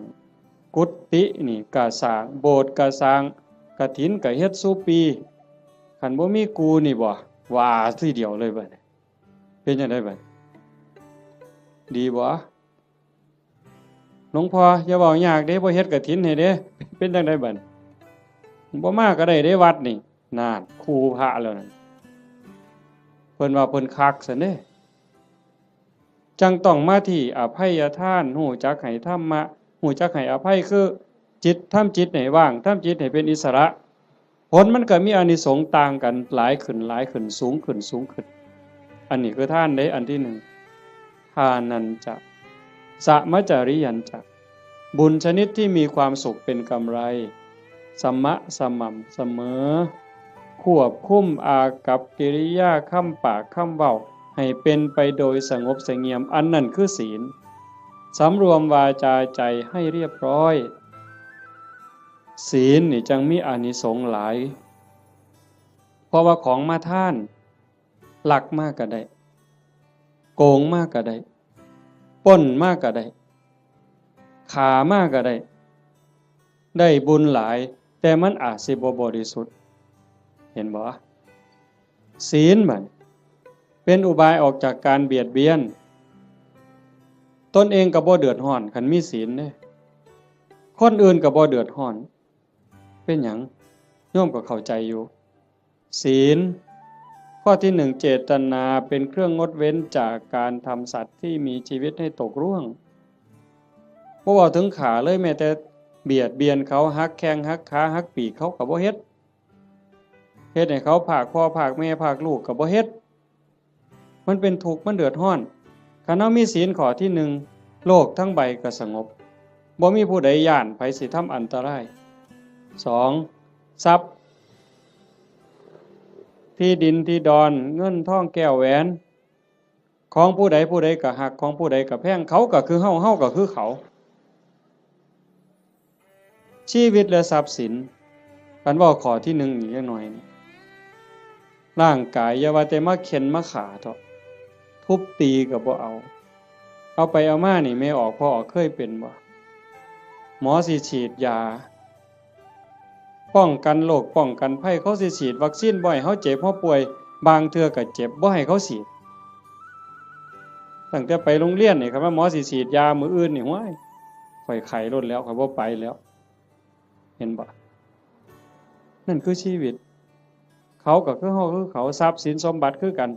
กุฏินี่ก็สร้างโบสถ์ก็สร้างกฐินก็เฮ็ดซุปีคันบ่มีกูนี่บ่ว่าทีเดียวเลยบัดเป็นจังได๋บัดดีบ่หลวงพ่ออย่าเว้ายากเด้บ่เฮ็ดกฐินให้เด้เป็นจังได๋บัดบ่มาก็ได้เด้วัดนี่นั่นครูพระแล้วนั่นเพิ่นว่าเพิ่นคักซั่นเด้จังต้องมาที่อภัยทานรู้จักให้ธรรมะรู้จักให้อภัยคือจิตทำจิตให้ว่างทำจิตให้เป็นอิสระผลมันก็มีอานิสงส์ต่างกันหลายขึ้นสูงขึ้นอันนี้คือทานได้อันที่1ทานันจะสมจริยันจะบุญชนิดที่มีความสุขเป็นกำไรสม่ำเสมอควบคุมอากัปกิริยาคำปากคำเว้าให้เป็นไปโดยสงบเสงี่ยมอันนั้นคือศีล สำรวมวาจาใจให้เรียบร้อยศีลนี่จังมีอานิสงส์หลายเพราะว่าของมาท่านลักมากก็ได้โกงมากก็ได้ปล้นมากก็ได้ขามากก็ได้ได้บุญหลายแต่มันอาจสิบ่บริสุทธิ์เห็นบ่ศีลมันเป็นอุบายออกจากการเบียดเบียนตนเองก็บ่เดือดร้อนคันมีศีลเด้คนอื่นก็บ่เดือดร้อนเป็นหยังโยมก็เข้าใจอยู่ศีลข้อที่1เจตนาเป็นเครื่องงดเว้นจากการทำสัตว์ที่มีชีวิตให้ตกร่วงบ่ว่าถึงขาเลยแม้แต่เบียดเบียนเขาหักแข้งหักขาหักปีกเขาก็บ่เฮ็ดให้เขาผากพ่อผากแม่ผากลูกก็บ่เฮ็ดมันเป็นทุกข์มันเดือดร้อนคันเฮามีศีลข้อที่1โลกทั้งใบก็สงบบ่มีผู้ใดย้านไผสิทำอันตราย2ทรัพย์ที่ดินที่ดอนเงินทองแก้วแหวนของผู้ใดผู้ใดก็หักของผู้ใดก็แพงเขาก็คือเฮาเฮาก็คือเขาชีวิตและทรัพย์สินกันว่าข้อที่1อีกจักหน่อยร่างกายอย่าว่าแต่มาเข็นมาขาเถาะทุบตีก็บ่เอาไปเอามานี่ไม่ออกพอออกเคยเป็นบ่หมอสิฉีดยาป้องกันโรคป้องกันภัยเขาสิฉีดวัคซีนบ่ให้เฮาเจ็บเฮาป่วยบางเทื่อก็เจ็บบ่ให้เขาฉีดตั้งแต่ไปโรงเรียนนี่ครับว่าหมอสิฉีดยามื้ออื่นนี่ห้วยข่อยไข้ลดแล้วข่อยบ่ไปแล้วเห็นบ่นั่นคือชีวิตเขาก็คือเฮาคือเขาทรัพย์สินสมบัติคือกัน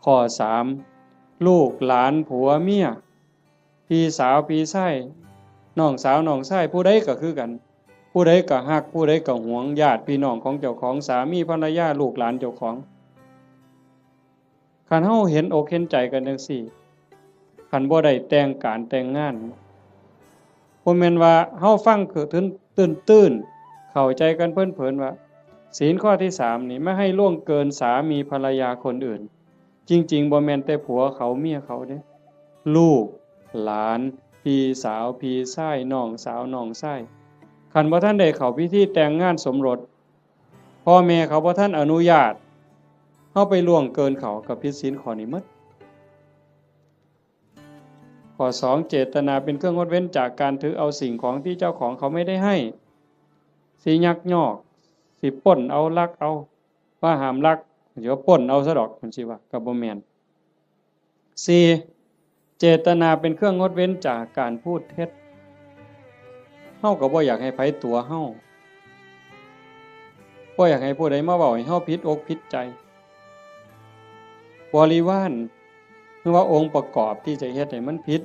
ข้อ3ลูกหลานผัวเมียพี่สาวพี่ชายน้องสาวน้องชายผู้ใดก็คือกันผู้ใดก็ฮักผู้ใดก็หวงญาติพี่น้องของเจ้าของสามีภรรยาลูกหลานเจ้าของคันเฮาเห็นอกเห็นใจกันจังซี่คันบ่ได้แต่งการแต่งงานบ่แม่นว่าเฮาฟังคือตื้นๆเข้าใจกันเพิ่นๆว่าศีลข้อที่3นี่ไม่ให้ล่วงเกินสามีภรรยาคนอื่นจริงๆบ่แม่นแต่ผัวเขาเมียเขาเด้ลูกหลานพี่สาวพี่ชายน้องสาวน้องชายคันบ่ทันได้เข้าพิธีแต่งงานสมรสพ่อแม่เขาบ่ทันอนุญาตเฮาไปล่วงเกินเขาก็ผิดศีลข้อนี้หมดข้อ2เจตนาเป็นเครื่องงดเว้นจากการถือเอาสิ่งของที่เจ้าของเขาไม่ได้ให้สิยักยอกสิปล้นเอาลักเอาว่าห้ามลักเดี๋ยวปล้นเอาซะดอกมันสิว่าก็บ่แม่น4เจตนาเป็นเครื่องงดเว้นจากการพูดเท็จเฮาก็บ่อยากให้ไผตัวเฮาบ่อยากให้ผู้ใดมาเว้าให้เฮาผิดอกผิดใจบริวารคือว่าองค์ประกอบที่จะเฮ็ดให้มันผิด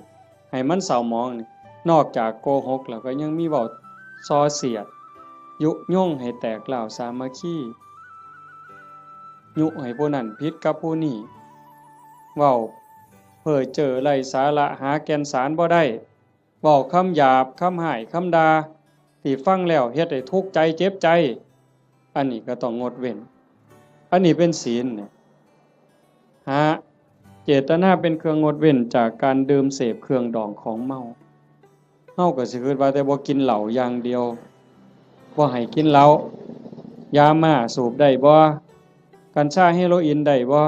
ให้มันเศร้าหมองนี่นอกจากโกหกแล้วก็ยังมีเว้าส่อเสียดยุยงให้แตกเหล่าสามัคคียุให้ผู้นั้นผิดกับผู้นี้เว้าเพ้อเจ้อไร้สาระหาแก่นสารบ่ได้เว้าคำหยาบคำห้ายคำด่าที่ฟังแล้วเฮ็ดให้ทุกข์ใจเจ็บใจอันนี้ก็ต้องงดเว้นอันนี้เป็นศีลเนี่ยเจตนาเป็นเครื่องงดเว้นจากการดื่มเสพเครื่องดองของเมาเฮาก็สิคิดว่าแต่บ่กินเหล้าอย่างเดียวบ่ให้กินเหล้ายาม่าสูบได้บ่กัญชาเฮโรอีนได้บ่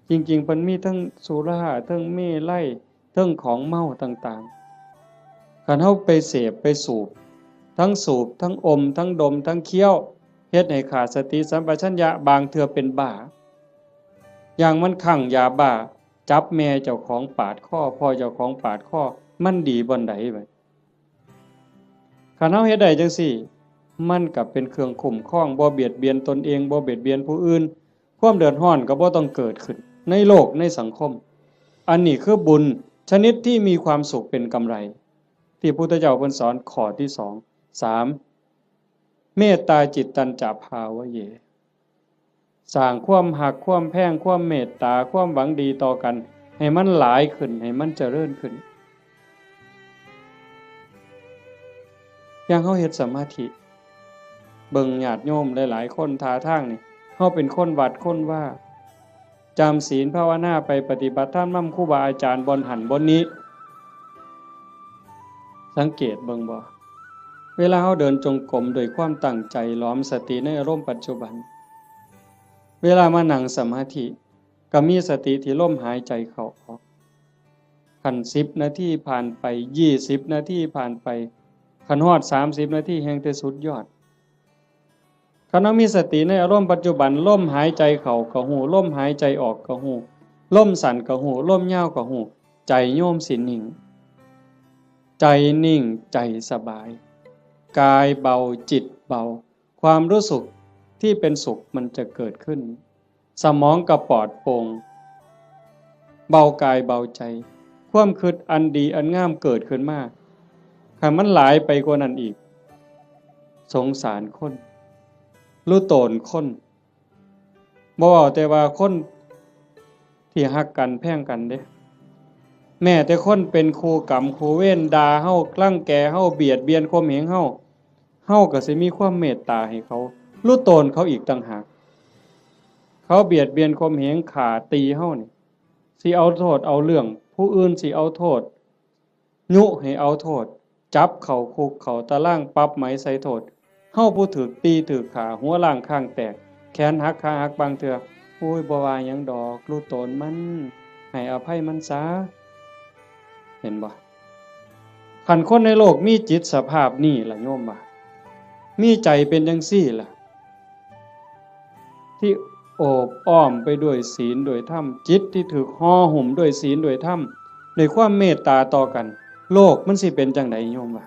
จริงๆเพิ่นมีทั้งสุราทั้งเมลัยทั้งของเมาต่างๆคันเฮาไปเสพไปสูบทั้งอมทั้งดมทั้งเคี้ยวเฮ็ดให้ขาดสติสัมปชัญญะบางเทื่อเป็นบ้าอย่างมันคั่งยาบ้าจับแม่เจ้าของปาดคอพ่อเจ้าของปาดคอมันดีบ่ใดบัดคันเฮาเฮ็ดได้จังซี่มันก็เป็นเครื่องคุ้มครองบ่เบียดเบียนตนเองบ่เบียดเบียนผู้อื่นความเดือดร้อนก็บ่ต้องเกิดขึ้นในโลกในสังคมอันนี้คือบุญชนิดที่มีความสุขเป็นกำไรที่พุทธเจ้าเพิ่นสอนข้อที่2 3เมตตาจิตตัญจภาวะเยสร้างความหักความแพงความเมตตาความหวังดีต่อกันให้มันหลายขึ้นให้มันเจริญขึ้นอย่างเฮาเฮ็ดสมาธิเบิ่งญาติโยมหลายๆคนท่าทางนี่เฮาเป็นคนวัดคนว่าจำศีลภาวนาไปปฏิบัติธรรมนำครูบาอาจารย์บนหันบนนี้ สังเกตเบิ่งบ่เวลาเราเดินจงกรมโดยความตั้งใจล้อมสติในอารมณ์ปัจจุบันเวลามานั่งสมาธิก็มีสติที่ลมหายใจเข้าออกคัน10นาทีผ่านไป20นาทีผ่านไปคันฮอด30นาทีแห่งแต่สุดยอดคันเรามีสติในอารมณ์ปัจจุบันลมหายใจเข้าก็ฮู้ลมหายใจออกก็ฮู้ลมสั้นก็ฮู้ลมยาวก็ฮู้ใจโยมสินิ่งใจนิ่งใจสบายกายเบาจิตเบาความรู้สึกที่เป็นสุขมันจะเกิดขึ้นสมองก็ปลอดโปร่งเบากายเบาใจความคิดอันดีอันงามเกิดขึ้นมาคันมันหลายไปกว่านั้นอีกสงสารคนรู้โตนคนบ่เว้าแต่ว่าคนที่ฮักกันแพงกันเด้แม้แต่คนเป็นครูกรรมครูเวรด่าเฮากลั่งแกเฮาเบียดเบียนข่มเหงเฮาก็สิมีความเมตตาให้เขารู้โตนเขาอีกต่างหากเขาเบียดเบียนข่มเหงฆ่าตีเฮานี่สิเอาโทษเอาเรื่องผู้อื่นสิเอาโทษยุให้เอาโทษจับเข้าคุกเข้าตารางปรับไหมใส่โทษเฮาผู้ถูกตีถูกฆ่าหัวล้างข้างแตกแขนหักขาหักบางเทื่อโอ้ยบ่ว่าหยังดอกรู้โตนมันให้อภัยมันซะเห็นบ่คันคนในโลกมีจิตสภาพนี้ล่ะโยมว่ามีใจเป็นจังซี่ล่ะที่โอบอ้อมไปด้วยศีลด้วยธรรมจิตที่ถูกห่อหุ้มด้วยศีลด้วยธรรมด้วยความเมตตาต่อกันโลกมันสิเป็นจังไดโยมว่า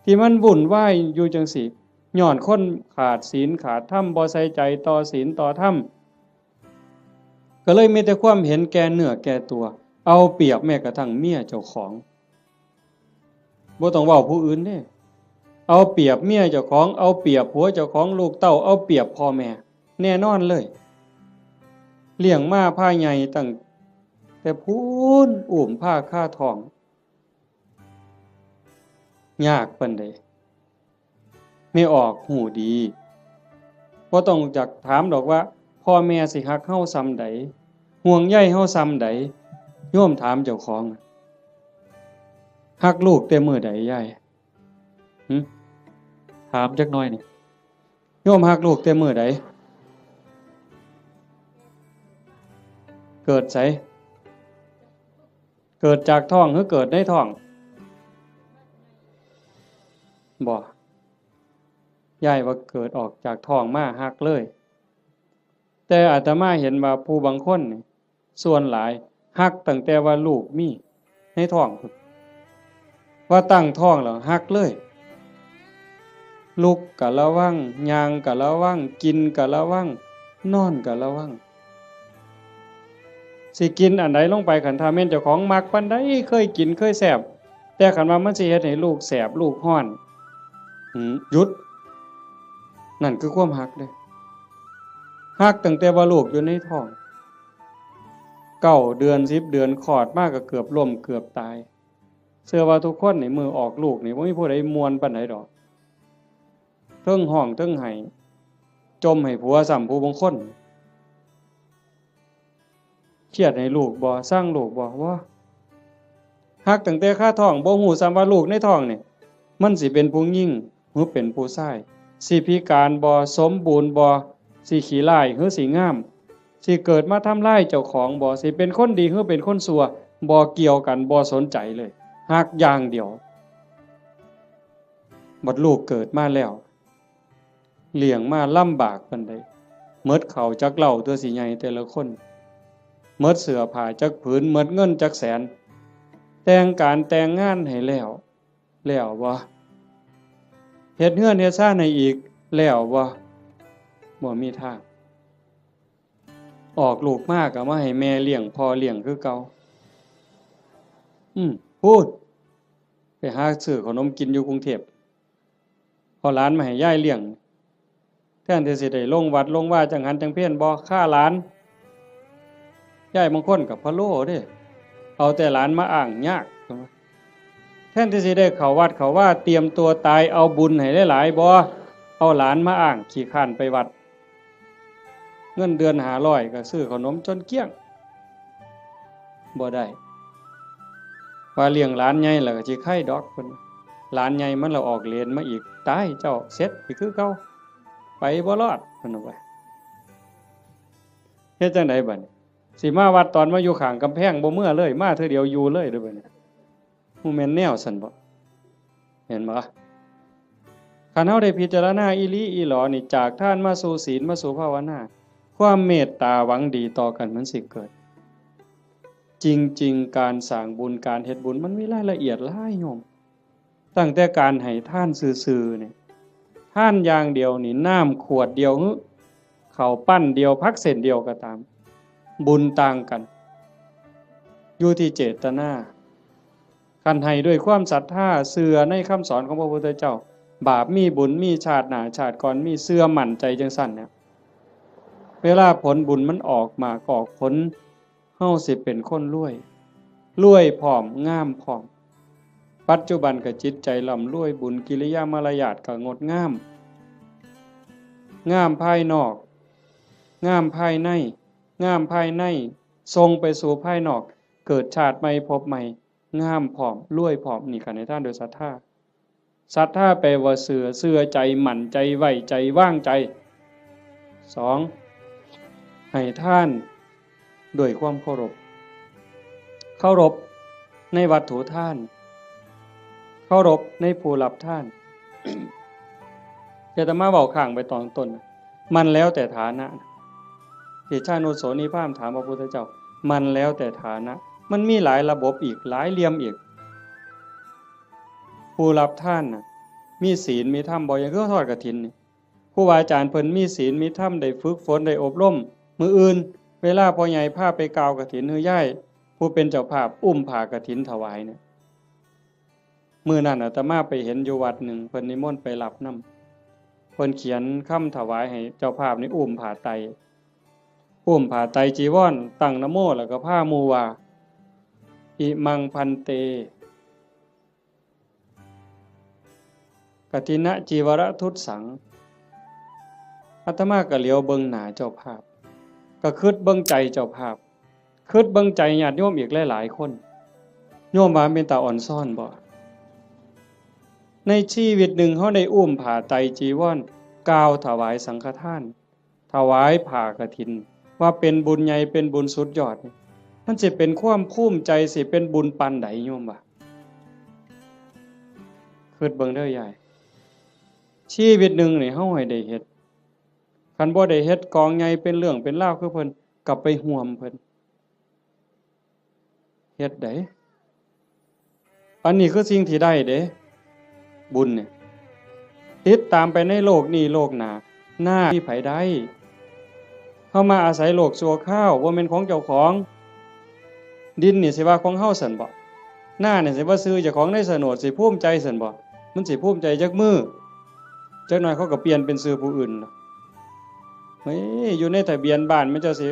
ที่มันวุ่นวายอยู่จังซี่ย้อนคนขาดศีลขาดธรรมบ่ใส่ใจต่อศีลต่อธรรมก็เลยมีแต่ความเห็นแก่เนื้อแก่ตัวเอาเปรียบแม้กระทั่งเมียเจ้าของบ่ต้องเว้าผู้อื่นเด้เอาเปรียบเมียเจ้าของเอาเปรียบผัวเจ้าของลูกเต้าเอาเปรียบพ่อแม่แน่นอนเลยเลี้ยงมาพาใหญ่ตั้งแต่พูนอุ้มผ้าค่าท้องยากปานใดไม่ออกหูดีบ่ต้องจักถามดอกว่าพ่อแม่สิฮักเฮาส่ำใดห่วงใยเฮาส่ำใดโยมถามเจ้าของฮักลูกแต่มื้อใดยายถามจักหน่อยนี่โยมฮักลูกแต่มื้อใดเกิดไสเกิดจากท้องหรือเกิดในท้องบ่ยายว่าเกิดออกจากท้องมาฮักเลยแต่อาตมาเห็นว่าผู้บางคนนี่ส่วนหลายฮักตั้งแต่ว่าลูกมีในท้องว่าตั้งท้องแล้วฮักเลยลุกก็ระวังย่างก็ระวังกินก็ระวังนอนก็ระวังสิกินอันใดลงไปคันถ้าแม่นเจ้าของมักปานใดเคยกินเคยแซ่บแต่คันว่ามันสิเฮ็ดให้ลูกแสบลูกร้อนหยุดนั่นคือความฮักเด้ฮักตั้งแต่ว่าลูกอยู่ในท้อง9เดือน10เดือนคลอดมาก็เกือบล้มเกือบตายเชื่อว่าทุกคนนี่มือออกลูกนี่บ่มีผู้ใดม่วนปานใดดอกเทิงห้องเทิงไห้จมให้ผัวซ้ำผู้บางคนเครียดให้ลูกบ่สร้างลูกบ่ว่าฮักตั้งแต่คาท้องบ่ฮู้ซ้ำว่าลูกในท้องนี่มันสิเป็นผู้หญิงหรือเป็นผู้ชายสิพิการบ่สมบูรณ์บ่สิขี้ร้ายหรือสิงามสิเกิดมาทำร้ายเจ้าของบ่สิเป็นคนดีหรือเป็นคนชั่วบ่เกี่ยวกันบ่สนใจเลยฮักอย่างเดียวบัดลูกเกิดมาแล้วเลี้ยงมาลำบากปานใดหมดข้าวจักเหล้าตัวสิใหญ่แต่ละคนหมดเสื้อผ้าจักผืนหมดเงินจักแสนแต่งการแต่งงานให้แล้วบ่เฮ็ดเฮือนเฮ็ดซ่านให้อีกแล้วบ่มีทางออกลูกมาก็มาให้แม่เลี้ยงพ่อเลี้ยงคือเก่าพูดไปหาซื้อขนมกินอยู่กรุงเทพพอหลานมาให้ยายเลี้ยงแทนที่สิได้ลงวัดลงว่าจังหันจังเพี้ยนบ่ฆ่าหลานยายบางคนก็พะโล้เด้เอาแต่หลานมาอ้างยากแทนที่สิได้เข้าวัดเข้าว่าเตรียมตัวตายเอาบุญให้หลายๆบ่เอาหลานมาอ้างขี้คร้านไปวัดเงินเดือน500ก็ซื้อขนมจนเกลี้ยงบ่ได้ ว่าเลี้ยงหลานใหญ่แล้วก็สิไข่ดอกเพิ่นหลานใหญ่มันละออกเรียนมาอีกตายเจ้าเสร็จอีกคือเก่าไปบ่รอดเพิ่นว่าเฮ็ดจังไดบัดนี้สิมาวัดตอนมาอยู่ข้างกำแพงบ่เมื่อเลยมาเทื่อเดียวอยู่เลยเด้อบัดนี้ฮู้แม่นแนวซั่นบ่เห็นบ่คันเฮาได้พิจารณาอีหลีอีหลอนี่จากทานมาสู่ศีลมาสู่ภาวนาความเมตตาหวังดีต่อกันมันสิเกิดจริงๆการสร้างบุญการเฮ็ดบุญมันมีรายละเอียดหลายโยมตั้งแต่การให้ทานซื่อๆนี่ทานอย่างเดียวนี่น้ำขวดเดียวข้าวปั้นเดียวผักเส้นเดียวก็ตามบุญต่างกันอยู่ที่เจตนาคันให้ด้วยความศรัทธาเชื่อในคำสอนของพระพุทธเจ้าบาปมีบุญมีชาติหน้าชาติก่อนมีเชื่อมั่นใจจังซั่นเนี่ยเวลาผลบุญมันออกมาออกผลเฮาสิเป็นคนรวยพร้อมงามพร้อมปัจจุบันก็จิตใจร่ำรวยบุญกิริยามารยาทก็งดงามงามภายนอกงามภายในงามภายในทรงไปสู่ภายนอกเกิดชาติใหม่พบใหม่งามพร้อมรวยพร้อมนี่กันในท่านโดยศรัทธาแปลว่าเชื่อใจหมั่นใจไว้ใจว่างใจ2ให้ท่านด้วยความเคารพในวัตถุท่านเคารพในผู้รับท่าน อาตมาบอกข้างไปตอนต้นมันแล้วแต่ฐานะที่ชาโนโสนิพามถามพระพุทธเจ้ามันแล้วแต่ฐานะมันมีหลายระบบอีกหลายเหลี่ยมอีกผู้รับท่านน่ะมีศีลมีธรรมบ่อย่างคือทอดกฐินนี่ครูบาอาจารย์เพิ่นมีศีลมีธรรมได้ฝึกฝนได้อบรมมื้ออื่นเวลาพ่อใหญ่พาไปกล่าวกฐินฮือย่ายผู้เป็นเจ้าภาพอุ้มผ้ากฐินถวายเนี่ยมื้อนั้นอาตมาไปเห็นอยู่วัดหนึ่งเพิ่นนิมนต์ไปรับนำเพิ่นเขียนคำถวายให้เจ้าภาพนี่อุ้มผ้าไตรจีวรตั้งนะโมแล้วก็พาหมู่ว่าอิมังพันเตกฐินะจีวรทุตสังอาตมาก็เหลียวเบิ่งหน้าเจ้าภาพก็คิดเบิ่งใจเจ้าภาพคิดเบิ่งใจญาติโยมอีกหลายๆคนโยมว่าเป็นตาอ่อนซ่อนบ่ในชีวิตหนึ่งเฮาได้อุ้มผ้าไตรจีวรกล่าวถวายสังฆทานถวายผ้ากฐินว่าเป็นบุญใหญ่เป็นบุญสุดยอดมันสิเป็นความภูมิใจสิเป็นบุญปานใดโยมว่าคิดเบิ่งเด้อยายชีวิตหนึ่งนี่เฮาให้ได้เฮ็ดคันบ่ได้เฮ็ดกองใหญ่เป็นเรื่องเป็นราวคือเพิ่นกลับไปห่วมเพิ่นเฮ็ดได้อันนี้คือสิ่งที่ได้เด้บุญเนี่ยติดตามไปในโลกนี้โลกหน้าหน้าที่ไผได้เฮามาอาศัยโลกชั่วคราวบ่แม่นของเจ้าของดินนี่สิว่าของเฮาซั่นบ่หน้านี่สิว่าซื้อเจ้าของในโฉนดสิภูมิใจซั่นบ่มันสิภูมิใจจักมื้อจักหน่อยเขาก็เปลี่ยนเป็นชื่อผู้อื่นเฮ้ยอยู่ในทะเบียนบ้านมันจะสิ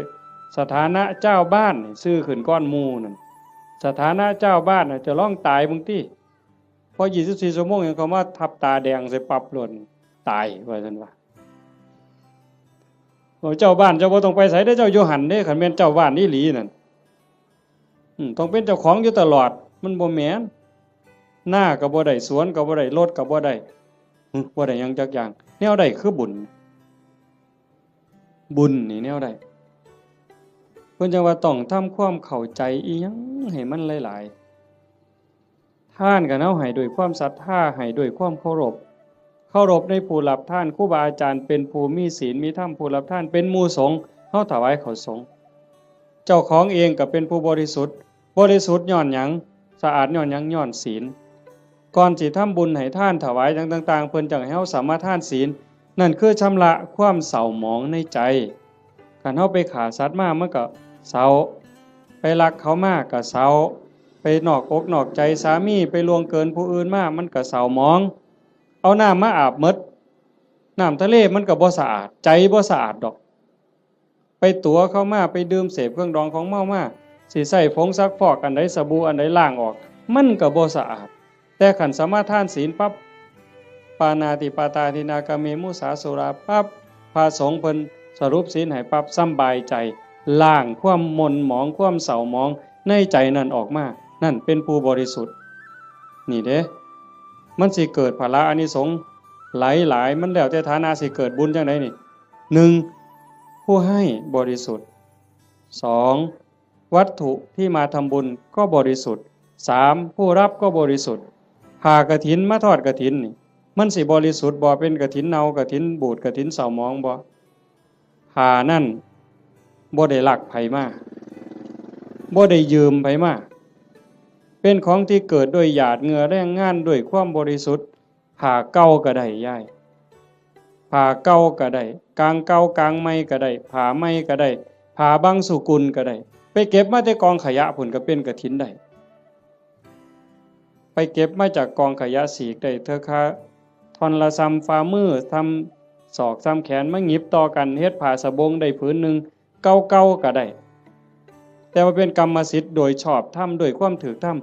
สถานะเจ้าบ้านนี่ชื่อขึ้นก้อนหมู่นั่นสถานะเจ้าบ้านน่ะจะร้องตายบางทีพอ24ชั่วโมงยังเขามาทับตาแดงใส่ปรับหล่นตายว่าซั่นว่าเจ้าบ้านเจ้าบ่ต้องไปไสเด้อเจ้าอยู่หั่นเด้คันแม่นเจ้าบ้านอีหลีนั่นต้องเป็นเจ้าของอยู่ตลอดมันบ่แม่นหน้าก็บ่ได้สวนก็บ่ได้รถก็บ่ได้บ่ได้หยังจักอย่างแนวใดคือบุญนี่แนวใดเพิ่นจังว่าต้องทำความเข้าใจอีหยังให้มันหลายๆท่านก็เฮาให้ด้วยความศรัทธาให้ด้วยความเคารพในผู้รับท่านครูบาอาจารย์เป็นผู้มีศีลมีธรรมผู้รับท่านเป็นหมู่สงฆ์เฮาถวายเขาสงฆ์เจ้าของเองก็เป็นผู้บริสุทธิ์ย้อนหยังสะอาดย้อนหยังย้อนศีลก่อนสิทำบุญให้ท่านถวายต่างๆเพิ่นจังให้เฮาสามารถทานศีลนั่นคือชำระความเศร้าหมองในใจคันเฮาไปฆ่าสัตว์มามันก็เศร้าไปลักเขามาก็เศร้าไปนอกอกนอกใจสามีไปล่วงเกินผู้อื่นมามันก็เศร้าหมองเอาน้ำมาอาบหมดน้ำทะเลมันก็บ่สะอาดใจบ่สะอาดดอกไปตัวเข้ามาไปดื่มเสพเครื่องดองของเมามาสิใส่ผงซักฟอกอันใดสบู่อันใดล้างออกมันก็บ่สะอาดแต่ขันสามารถทานศีลปั๊บปานาติปาตาทินากาเมมุสาสุราปั๊บพระสงฆ์เพิ่นสรุปศีลให้ปั๊บสำบายใจล้างความหม่นหมองความเศร้าหมองในใจนั่นออกมา นั่นเป็นผู้บริสุทธิ์นี่เด้มันสิเกิดพละอานิสงส์หลายมันแล้วแต่ฐานะสิเกิดบุญจังไดนี่หนึ่งผู้ให้บริสุทธิ์สองวัตถุที่มาทำบุญก็บริสุทธิ์สามผู้รับก็บริสุทธิ์ผ่ากฐินมาทอดกฐินนี่มันสิบริสุทธิ์บ่เป็นกฐินเนากฐินบูดกฐินเศร้าหมองบ่ผ่านั่นบ่ได้ลักไผมาบ่ได้ยืมไผมาเป็นของที่เกิดด้วยหยาดเหงื่อแรงงานด้วยความบริสุทธิ์ผ่าเก่าก็ได้ย่ายผ่าเก่าก็ได้กลางเก่ากลางใหม่ก็ได้ผ่าใหม่ก็ได้ผ่าบางสุกุลก็ได้ไปเก็บมาจากกองขยะผุ่นก็เป็นกฐินได้ไปเก็บมาจากกองขยะสีกได้เธอค่ะท่อนละซ้ำฝ่ามือทำศอกซ้ำแขนมาหยิบต่อกันเฮ็ดผ้าสบงได้ผืนหนึ่งเก่าๆก็ได้แต่ว่าเป็นกรรมสิทธิ์โดยชอบธรรมโดยความถูกธรรม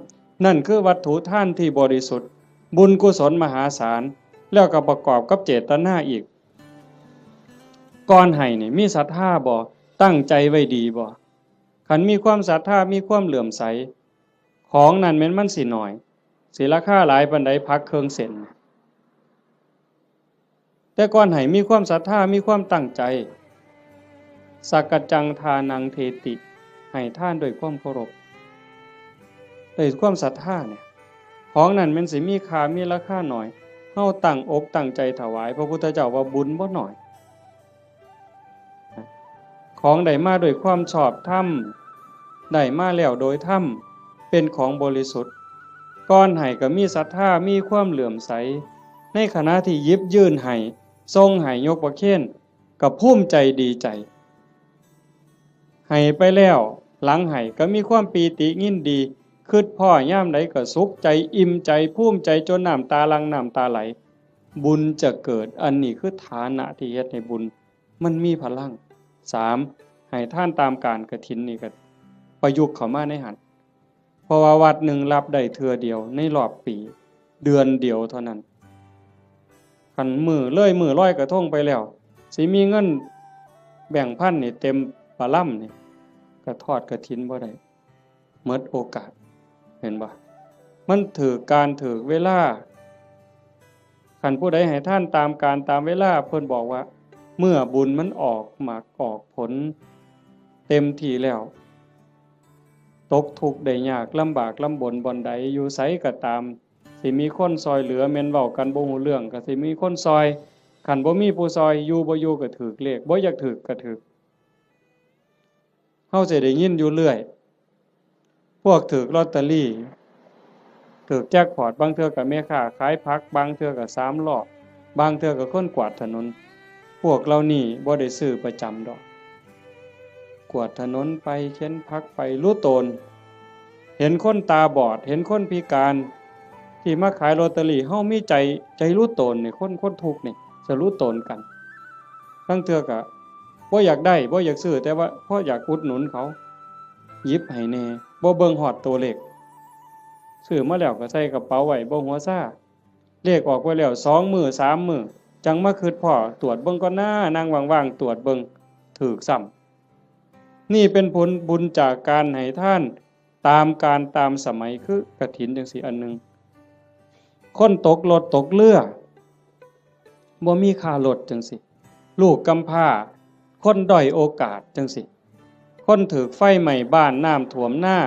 นั่นคือวัตถุท่านที่บริสุทธิ์บุญกุศลมหาศาลแล้วก็ประกอบกับเจตนาอีกก่อนให้นี่มีศรัทธาบ่ตั้งใจไว้ดีบ่คันมีความศรัทธามีความเหลื่อมใสของนั้นแม้นมันสิน้อยสิราคาหลายปานใดพักเครื่องเส้นแต่ก่อนให้มีความศรัทธามีความตั้งใจสักกจังทานังเทติให้ท่านด้วยความเคารพด้วยความศรัทธาเนี่ยของนั้นมันสิมีค่ามีราคาหน่อยเฮาตั้งอกตั้งใจถวายพระพุทธเจ้าว่าบุญบ่น้อยของได้มาด้วยความชอบธรรมได้มาแล้วโดยธรรมเป็นของบริสุทธิ์ก่อนให้ก็มีศรัทธามีความเหลื่อมใสในขณะที่ยิบยื่นให้ทรงให้ยกประเคนก็ภูมิใจดีใจให้ไปแล้วหลังให้ก็มีความปีติยินดีคิดพ่อย่ามใดก็สุขใจอิ่มใจภูมิใจจนน้ำตาหลั่งน้ำตาไหลบุญจะเกิดอันนี้คือฐานะที่เฮ็ดให้บุญมันมีพลังสามให้ท่านตามการกฐินนี่ก็ประยุกต์เข้ามาในหันเพราะว่าวัดหนึ่งรับได้เทื่อเดียวในรอบปีเดือนเดียวเท่านั้นคันมือร้อยกระทงไปแล้วสิมีเงินแบ่งพันนี่เต็มปะล่ำนี่ก็ทอดกฐินบ่ได้หมดโอกาสเห็นบ่มันถือการถือเวลาคันผู้ใดให้ท่านตามการตามเวลาเพิ่นบอกว่าเมื่อบุญมันออกหมากออกผลเต็มที่แล้วตกทุกข์ได้ยากลำบากลำบนบ่อนใดอยู่ไสก็ตามสิมีคนซอยเหลือแม่นเว้ากันบ่ฮู้เรื่องก็สิมีคนซอยคันบ่มีผู้ซอยอยู่บ่อยู่ก็ถูกเลขบ่อยากถูกก็ถูกเฮาสิได้ยินอยู่เรื่อยพวกถูกลอตเตอรี่ถูกแจ็คพอตบางเทื่อก็แม่ค้าขายผักบางเทื่อก็3ล้อบางเทื่อก็คนกวาดถนนพวกเรานี่บ่ได้ซื้อประจำดอกกวาดถนนไปเข็นผักไปรู้ตนเห็นคนตาบอดเห็นคนพิการที่มาขายลอตเตอรี่เฮามีใจรู้ตนนี่คนทุกข์นี่จะรู้ตนกันบางเทื่อก็บ่อยากได้บ่อยากซื้อแต่ว่าเพราะอยากอุดหนุนเขาหยิบให้แน่บ่เบิ่งฮอดตัวเลขซื้อมาแล้วก็ใส่กระเป๋าไว้บ่หัวซ่าเลขออกไว้แล้ว2มื้อ3มื้อจังมาคิดพ้อตรวจเบิ่งก่อนนะนั่งว่างๆตรวจเบิ่งถูกซ้ำนี่เป็นผลบุญจากการให้ท่านตามการตามสมัยคือกฐินจังซี่อันนึงคนตกรถตกเรือบ่มีค่ารถจังซี่ลูกกำพร้าคนด้อยโอกาสจังซี่คนถูกไฟไหม้บ้านน้ำท่วมหน้า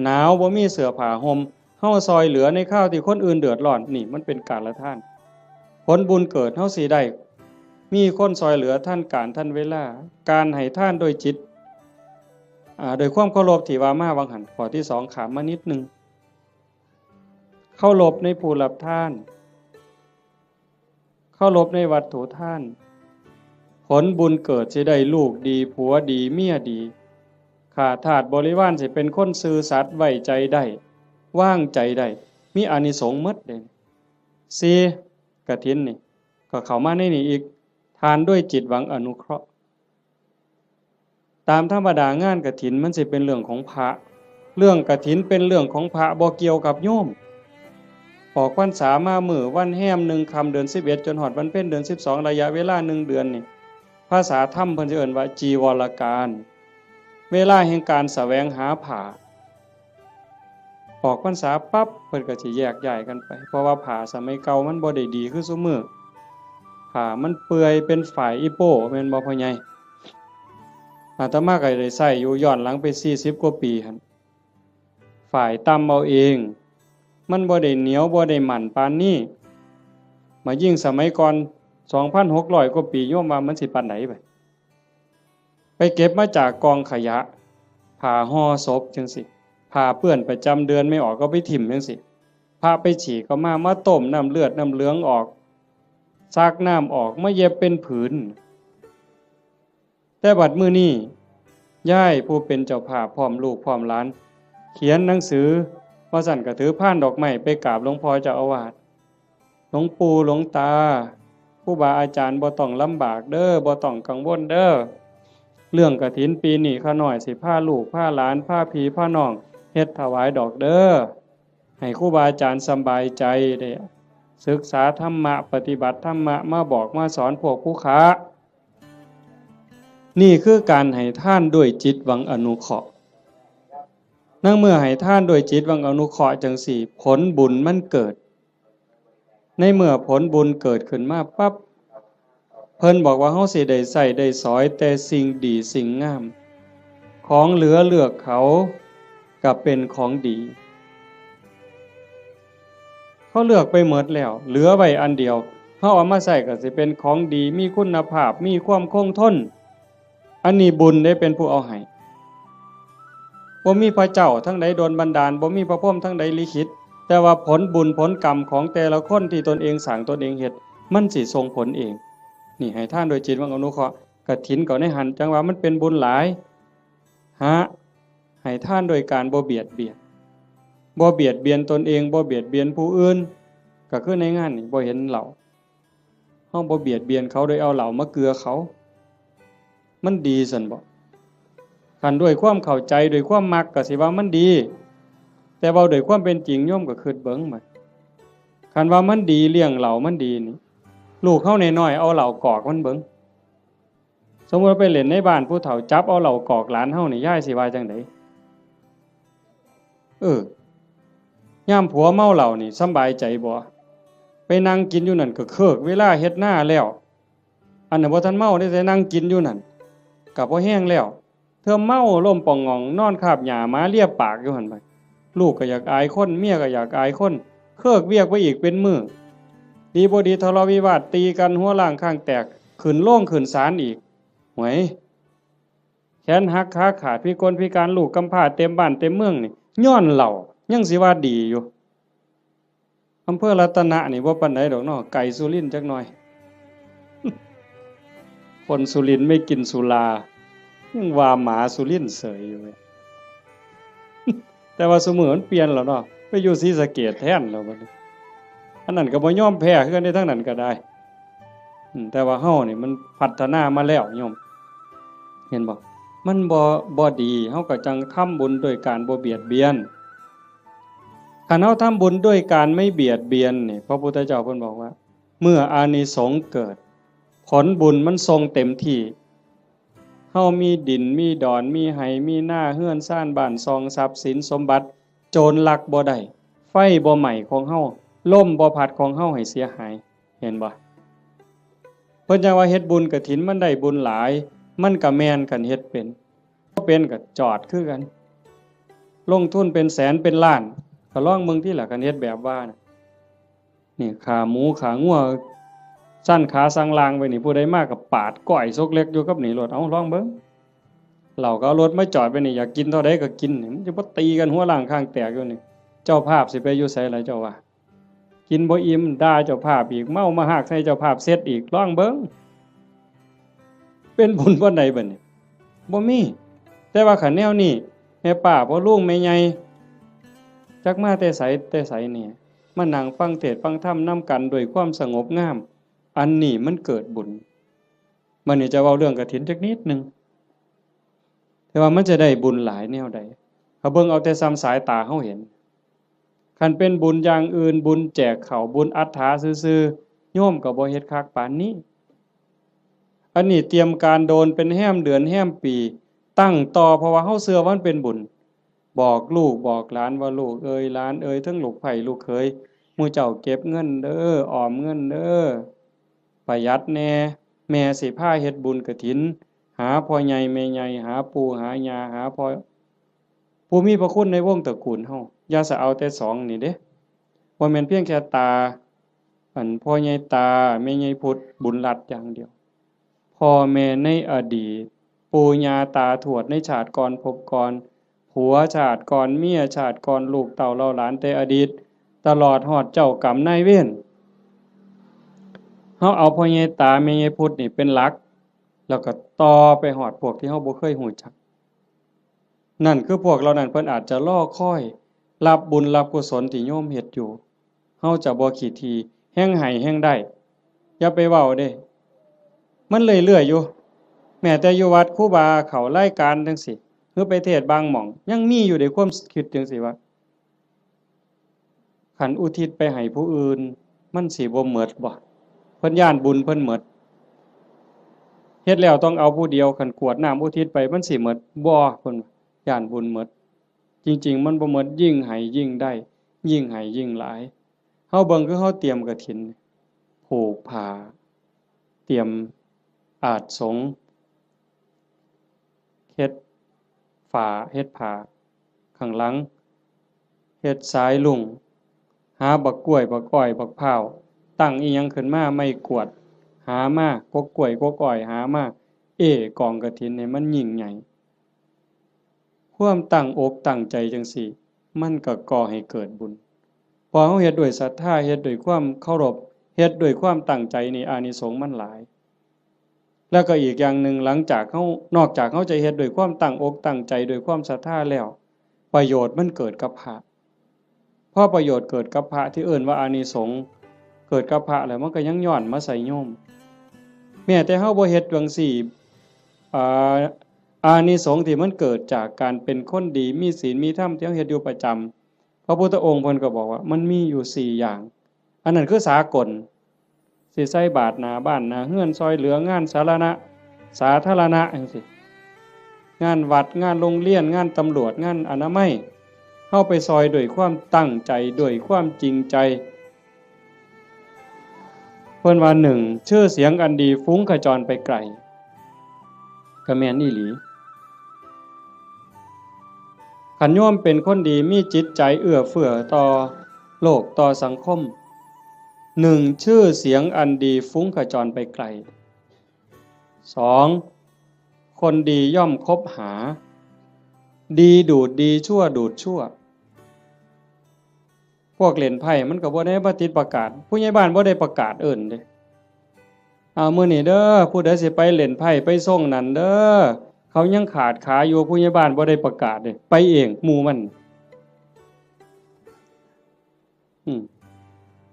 หนาวบ่มีเสื้อผ้าห่มเฮาซอยเหลือในข้าวที่คนอื่นเดือดร้อนนี่มันเป็นการละท่านผลบุญเกิดเฮาสิได้มีคนซอยเหลือท่านการท่านเวลาการให้ท่านโดยจิตโดยความเคารพที่ว่ามาวังหันข้อที่2ขามมานิดนึงเคารพในผู้รับทานเคารพในวัตถุท่านผลบุญเกิดสิได้ลูกดีผัวดีเมียดีข้าทาสบริวารสิเป็นคนซื่อสัตย์ไว้ใจได้ว่างใจได้มีอานิสงส์หมดเด้4กฐินนี่ก็เข้ามาในนี้อีกทานด้วยจิตหวังอนุเคราะห์ตามธรรมดางานกฐินมันสิเป็นเรื่องของพระเรื่องกฐินเป็นเรื่องของพระบ่เกี่ยวกับโยมออกพรรษามามื้อวันแฮม1ค่ำเดือน11จนฮอดวันเพ็ญเดือน12ระยะเวลา1เดือนนี่ภาษาธรรมเพิ่นสิเอิ้นว่าจีวรการเวลาแห่งการแสวงหาผ้า ออกพรรษาปั๊บเพิ่นก็สิแยกย้ายกันไปเพราะว่าผ้าสมัยเก่ามันบ่ได้ดีคือซุมื้อผ้ามันเปื่อยเป็นฝ่ายอีโป้แม่นบ่พ่อใหญ่อาตมาก็ได้ใช้อยู่ย้อนหลังไป40กว่าปีหั่นฝ่ายตำเอาเองมันบ่ได้เหนียวบ่ได้หมั่นปานนี้มายิ่งสมัยก่อน 2,600 กว่าปีโยมว่ามันสิปานไหนไปเก็บมาจากกองขยะผ้าห่อศพจังสิผ้าเปื้อนประจำเดือนไม่ออกก็ไปถิ่มจังสิผ้าไปฉีกก็มาต้มน้ำเลือดน้ำเหลืองออกซักน้ำออกมาเย็บเป็นผืนแต่บัดมื้อนี้ย่ายผู้เป็นเจ้าภาพพร้อมลูกพร้อมหลานเขียนหนังสือว่าสั่นก็ถือพานดอกไม้ไปกราบหลวงพ่อเจ้าอาวาสหลวงปู่หลวงตาผู้บาอาจารย์บ่ต้องลำบากเด้อบ่ต้องกังวลเด้อเรื่องกฐินปีนี้ข้าน้อยสิพาลูกพาหลานพาพี่พาน้องเฮ็ดถวายดอกเด้อให้ครูบาอาจารย์สบายใจได้ศึกษาธรรมะปฏิบัติธรรมะมาบอกมาสอนพวกผู้ค้านี่คือการให้ทานด้วยจิตหวังอนุเคราะห์นั่งเมื่อให้ทานด้วยจิตหวังอนุเคราะห์จังสี่ผลบุญมันเกิดในเมื่อผลบุญเกิดขึ้นมาปั๊บเพิ่นบอกว่าเฮาสิได้ใส่ได้สอยแต่สิ่งดีสิ่งงามของเหลือเลือกเขากับเป็นของดีเขาเลือกไปหมดแล้วเหลือไว้อันเดียวเฮาเอามาใส่ก็สิเป็นของดีมีคุณภาพมีความคงทนอันนี้บุญได้เป็นผู้เอาให้บ่มีพระเจ้าทั้งใดโดนบันดาลบ่มีพระพรหมทั้งใดลิขิตแต่ว่าผลบุญผลกรรมของแต่ละคนที่ตนเองสร้างตนเองเฮ็ดมันสิส่งผลเองนี่ให้ท่านโดยจิตหวังอนุเคราะห์กฐินก็ในหันจังว่ามันเป็นบุญหลายให้ท่านโดยการบ่เบียดเบียนบ่เบียดเบียนตนเองบ่เบียดเบียนผู้อื่นก็คือในงานนี่บ่เห็นเหล่าเฮาบ่เบียดเบียนเขาโดยเอาเหล่ามาเกลือเขามันดีซั่นบ่คันด้วยความเข้าใจด้วยความมักก็สิว่ามันดีแต่เว้าด้วยความเป็นจริงโยมก็คิดเบิ่งบัดคันว่ามันดีเลี้ยงเหล่ามันดีนี่ลูกเฮาน้อยๆเอาเหล่ากอกมันเบิ่งสมมุติไปเล่นในบ้านผู้เฒ่าจับเอาเหล่ากอกหลานเฮานี่ยายสิว่าจังได๋ยามผัวเมาเหล้านี่สำบายใจบ่ไปนั่งกินอยู่นั่นก็เคิกเวลาเฮ็ดหน้าแล้วอันนั้นบ่ทันเมาได้แต่นั่งกินอยู่นั่นก็บ่แห้งแล้วเธอเมาล้มป่องงองนอนคาบหญ้าหมาเลียปากอยู่หั่นบัดลูกก็อยากอายคนเมียก็อยากอายคนเคิกเวียกไปอีกเป็นมื้อดีบ่ดีทะเลาะวิวาทตีกันหัวล้างข้างแตกขึ้นโรงขึ้นศาลอีกหวยแขนหักขาขาดพิกลพิการลูกกำพร้าเต็มบ้านเต็มเมืองนี่ย้อนเหล้ายังสิว่าดีอยู่อำเภอรัตนะนี่บ่ปานใดดอกเนาะไก่สุรินทร์จักหน่อยคนสุรินทร์ไม่กินสุรายังว่าหมาสุรินทร์เสยอยู่เว้ยแต่ว่าสมัยมันเปลี่ยนแล้วเนาะไปอยู่ศรีสะเกษแทนแล้วบัดนี้อันนั้นก็บ่ยอมแพ้คือกันในทั้งนั้นก็ได้แต่ว่าเฮานี่มันพัฒนามาแล้วโยมเห็นบ่มันบ่ดีเฮาก็จังทำบุญโดยการบ่เบียดเบียนคันเฮาทำบุญด้วยการไม่เบียดเบียนนี่พระพุทธเจ้าเพิ่นบอกว่าเมื่ออานิสงส์เกิดผลบุญมันทรงเต็มที่เฮามีดินมีดอนมีไหมีหน้าเฮือนซ่านบ้านซองทรัพย์สินสมบัติโจรลักบ่ได้ไฟบ่ไหม้ของเฮาลมบ่พัดของเฮาให้เสียหายเห็นบ่เพิ่นจังว่าเฮ็ดบุญกฐินมันได้บุญหลายมันก็แม่นกันเฮ็ดเป็นบ่เป็นก็จอดคือกันลงทุนเป็นแสนเป็นล้านก็ลองเบิ่งที่ล่ะกันเฮ็ดแบบว่านี่ขาหมูขางัวสั้นขาสังลางไปนี่ผู้ใดมาก็ปาดก้อยซกเล็กอยู่กับนี่รถเอาลองเบิ่งเราก็เอารถมาจอดไปนี่อยากกินเท่าใดก็กินนี่มันจะบ่ตีกันหัวล้างข้างแตกอยู่นี่เจ้าภาพสิไปอยู่ไสล่ะเจ้าว่ากินบ่อิ่มด่าเจ้าภาพอีกเมามาหากใส่เจ้าภาพเสร็จอีกลองเบิ่งเป็นบุญบ่ใดบัดนี้บ่มีแต่ว่าคันแนวนี้แม่ป้าพ่อลุงแม่ใหญ่จักมาแต่ไสนี่มานั่งฟังเทศน์ฟังธรรมนํกันด้วยความสงบงามอันนี้มันเกิดบุญมื้อนี้จะเว้าเรื่องกฐินจักนิดนึงแต่ว่ามันจะได้บุญหลายแนวใดเขาเบิ่งเอาแต่ซ้ำสายตาเฮาเห็นคันเป็นบุญอย่างอื่นบุญแจกข้าวบุญอัฏฐาซื่อๆโยมก็บ่เฮ็ดคักปานนี้อันนี้เตรียมการโดนเป็นแห้มเดือนแห้มปีตั้งต่อเพราะว่าเฮาเชื่อว่ามันเป็นบุญ บอกลูกบอกหลานว่าลูกเอ้ยหลานเอ้ยทั้งลูกไผ่ลูกเขยหมู่เจ้าเก็บเงินเด้อออมเงินเด้อประหยัดแน่แม่สิพาเฮ็ดบุญกฐินหาพ่อใหญ่แม่ใหญ่หาปู่หาย่าหาพ่อผู้มีพระคุณในวงตระกูลเฮาอย่าสะเอาแต่สองนี่เด้บ่แม่นเพียงแค่ตาพ่อใหญ่ตาแม่ใหญ่พุทธบุญรัตน์อย่างเดียวพ่อแม่ในอดีตปู่ย่าตาทวดในชาติก่อนภพก่อนผัวชาติก่อนเมียชาติก่อนลูกเต้าเหล่าหลานแต่อดีตตลอดฮอดเจ้ากรรมนายเวรเฮาเอาพ่อใหญ่ตาแม่ใหญ่พุทธนี่เป็นหลักแล้วก็ต่อไปฮอดพวกที่เฮาบ่เคยฮู้จักนั่นคือพวกเหล่านั้นเพิ่นอาจจะรอคอยรับบุญรับกุศลที่โยมเฮ็ดอยู่เฮาจะบ่ขี้ทีแฮ่งให้แฮ่งได้อย่าไปเว้าเด้มันเรื่อยๆอยู่แม้แต่อยู่วัดครูบาเขารายการจังซี่หรือไปเทศน์บางหม่องยังมีอยู่ในความคิดจังซี่ว่าคันอุทิศไปให้ผู้อื่นมันสิบ่หมดบ่เพิ่นย้านบุญเพิ่นหมดเฮ็ดแล้วต้องเอาผู้เดียวคันกรวดน้ำอุทิศไปมันสิหมดบ่เพิ่นย้านบุญหมดจริงๆมันบ่หมดยิ่งให้ยิ่งได้ยิ่งให้ยิ่งหลายเฮาเบิ่งคือเฮาเตรียมกฐินผูกผ้าเตรียมอาสงฆ์เฮ็ดฝาเฮ็ดผ้าข้างหลังเฮ็ดสายลุงหาบักกล้วยบักอ้อยบักพร้าวตั้งอีหยังขึ้นมาไม่กวดหามากกกล้วยกกอ้อยหามากองกฐินนี่มันยิ่งใหญ่ความตั้งอกตั้งใจจังซี่มันก็ก่อให้เกิดบุญพอเฮาเฮ็ดด้วยศรัทธาเฮ็ดด้วยความเคารพเฮ็ดด้วยความตั้งใจนี่อานิสงส์มันหลายแล้วก็อีกอย่างหนึ่งหลังจากเฮานอกจากเฮาจะเฮ็ดด้วยความตั้งอกตั้งใจด้วยความศรัทธาแล้วประโยชน์มันเกิดกับพระพอประโยชน์เกิดกับพระที่เอิ้นว่าอานิสงส์เกิดกับพระแล้วมันก็ยังย้อนมาใส่โยมแม้แต่เฮาบ่เฮ็ดจังซี่อ่าอานิสงส์ที่มันเกิดจากการเป็นคนดีมีศีลมีธรรมที่เฮาเฮ็ดอยู่ประจำพระพุทธองค์เพิ่นก็บอกว่ามันมีอยู่4อย่างอันนั้นคือสากลสิใส่บาตรหน้าบ้านหน้าเรือนซอยเหลืองานสาธารณะจังซี่งานวัดงานโรงเรียนงานตำรวจงานอนามัยเฮาไปซอยด้วยความตั้งใจด้วยความจริงใจเพิ่นว่า1ชื่อเสียงอันดีฟุ้งขจรไปไกลก็แม่นอีหลีคันโยมเป็นคนดีมีจิตใจเอื้อเฟื้อต่อโลกต่อสังคม1ชื่อเสียงอันดีฟุ้งขจรไปไกล2คนดีย่อมคบหาดีดูดดีชั่วดูดชั่วพวกเล่นไพ่มันก็บ่ได้มาติดประกาศผู้ใหญ่บ้านบ่ได้ประกาศเอิ้นเด้มื้อนี้เด้อผู้ใดสิไปเล่นไพ่ไปส่งนั่นเด้อเขายังขาดขาอยู่ผู้ใหญ่บ้านบ่ได้ประกาศเด้ไปเองหมู่มัน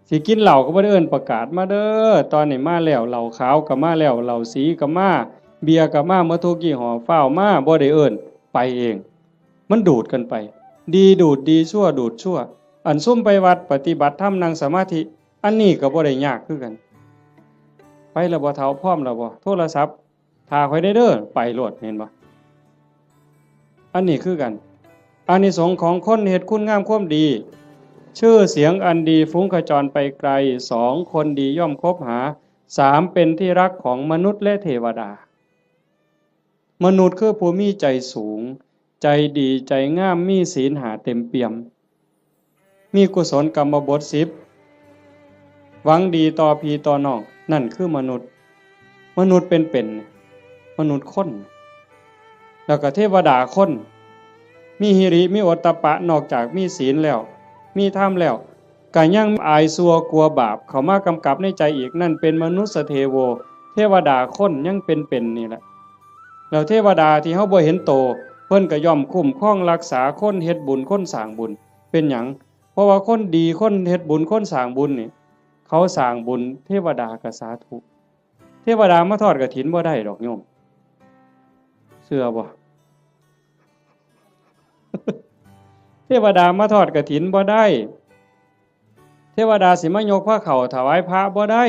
สิกินเหล้าก็บ่ได้เอิ้นประกาศมาเด้อตอนนี้มาแล้วเหล้าขาวก็มาแล้วเหล้าสีก็มาเบียร์ก็มาหมดทุกยี่ห้อฟ้าวมาบ่ได้เอิ้นไปเองมันดูดกันไปดีดูดดีชั่วดูดชั่วอันซุ่มไปวัดปฏิบัติธรรมนั่งสมาธิอันนี้ก็บ่ได้ยากคือกันไปแล้วบ่เฒ่าพร้อมแล้วบ่โทรศัพท์ถ้าค่อยได้เด้อไปโลดเห็นบ่อันนี้คือกันอานิสงส์ของคนเฮ็ดคุณงามความดีชื่อเสียงอันดีฟุ้งขจรไปไกล2คนดีย่อมคบหา3เป็นที่รักของมนุษย์และเทวดามนุษย์คือผู้มีใจสูงใจดีใจงามมีศีล5เต็มเปี่ยมมีกุศลกรรมบท10หวังดีต่อพี่ต่อน้องนั่นคือมนุษย์เป็นมนุษย์คนแล้วก็เทวดาคนมีหิริมีโอตตัปปะนอกจากมีศีลแล้วมีธรรมแล้วก็ยังอายซัวกลัวบาปเข้ามากำกับในใจอีกนั่นเป็นมนุษย์เทโวเทวดาคนยังเป็นนี่แหละแล้วเทวดาที่เฮาบ่เห็นโตเพิ่นก็ย่อมคุ้มครองรักษาคนเฮ็ดบุญคนสร้างบุญเป็นหยังเพราะว่าคนดีคนเฮ็ดบุญคนสร้างบุญนี่เขาสร้างบุญเทวดาก็สาธุเทวดามาทอดกฐินบ่ได้ดอกโยมเชื่อบ่ เทวดามาทอดกฐินบ่ได้เทวดาสิมายกผ้าเข่าถวายพระบ่ได้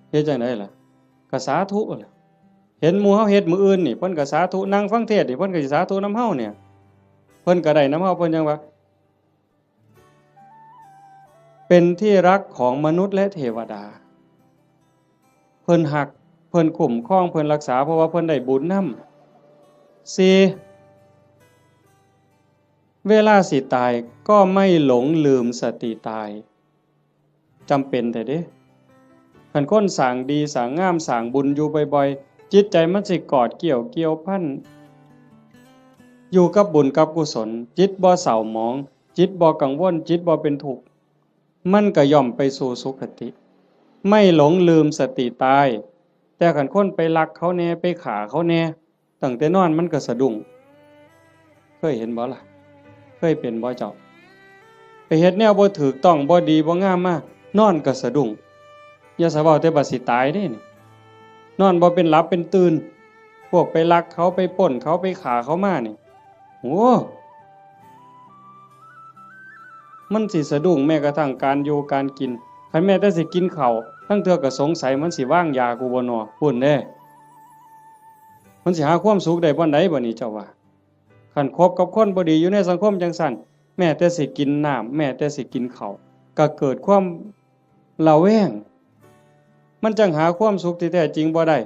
เฮ็ดจังได๋ล่ะก็สาธุล่ะเห็นหมู่เฮาเฮ็ดมื้ออื่นนี่เพิ่นก็สาธุนั่งฟังเทศน์นี่เพิ่นก็สิสาธุนำเฮาเนี่ย เพิ่นก็ได้นำเฮาเพิ่นยังว่าเป็นที่รักของมนุษย์และเทวดาเพิ่นฮักเพิ่นคุ้มครองเพิ่นรักษาเพราะว่าเพิ่นได้บุญนำ4เวลาสิตายก็ไม่หลงลืมสติตายจำเป็นแต่เด้คันคนสร้างดีสร้างงามสร้างบุญอยู่บ่อยๆจิตใจมันสิกอดเกี่ยวพันอยู่กับบุญกับกุศลจิตบ่เศร้าหมองจิตบ่กังวลจิตบ่เป็นทุกข์มันก็ย่อมไปสู่สุคติไม่หลงลืมสติตายแต่คันคนไปลักเขาแน่ไปฆ่าเขาแน่ตั้งแต่นอนมันก็สะดุ้งเคยเห็นบ่ล่ะเคยเป็นบ่เจ้าไปเฮ็ดแนวบ่ถูกต้องบ่ดีบ่งามมานอนก็สะดุ้งอย่าสะเว้าแต่บัดสิตายเด้นี่นอนบ่เป็นหลับเป็นตื่นพวกไปลักเขาไปปล้นเขาไปฆ่าเขามานี่โอ้มันสิสะดุ้งแม้กระทั่งการอยู่การกินคันแม้แต่สิกินข้าวทั้งเทื่อก็สงสัยมันสิวางยากูบ่น้อพู้นเด้มันสิหาความสุขได้บ่ใดบ่นี่เจ้าว่าคันคบกับคนบ่ดีอยู่ในสังคมจังซั่นแม้แต่สิกินน้ำแม้แต่สิกินข้าวก็เกิดความระแวงมันจังหาความสุขที่แท้จริงบ่ได้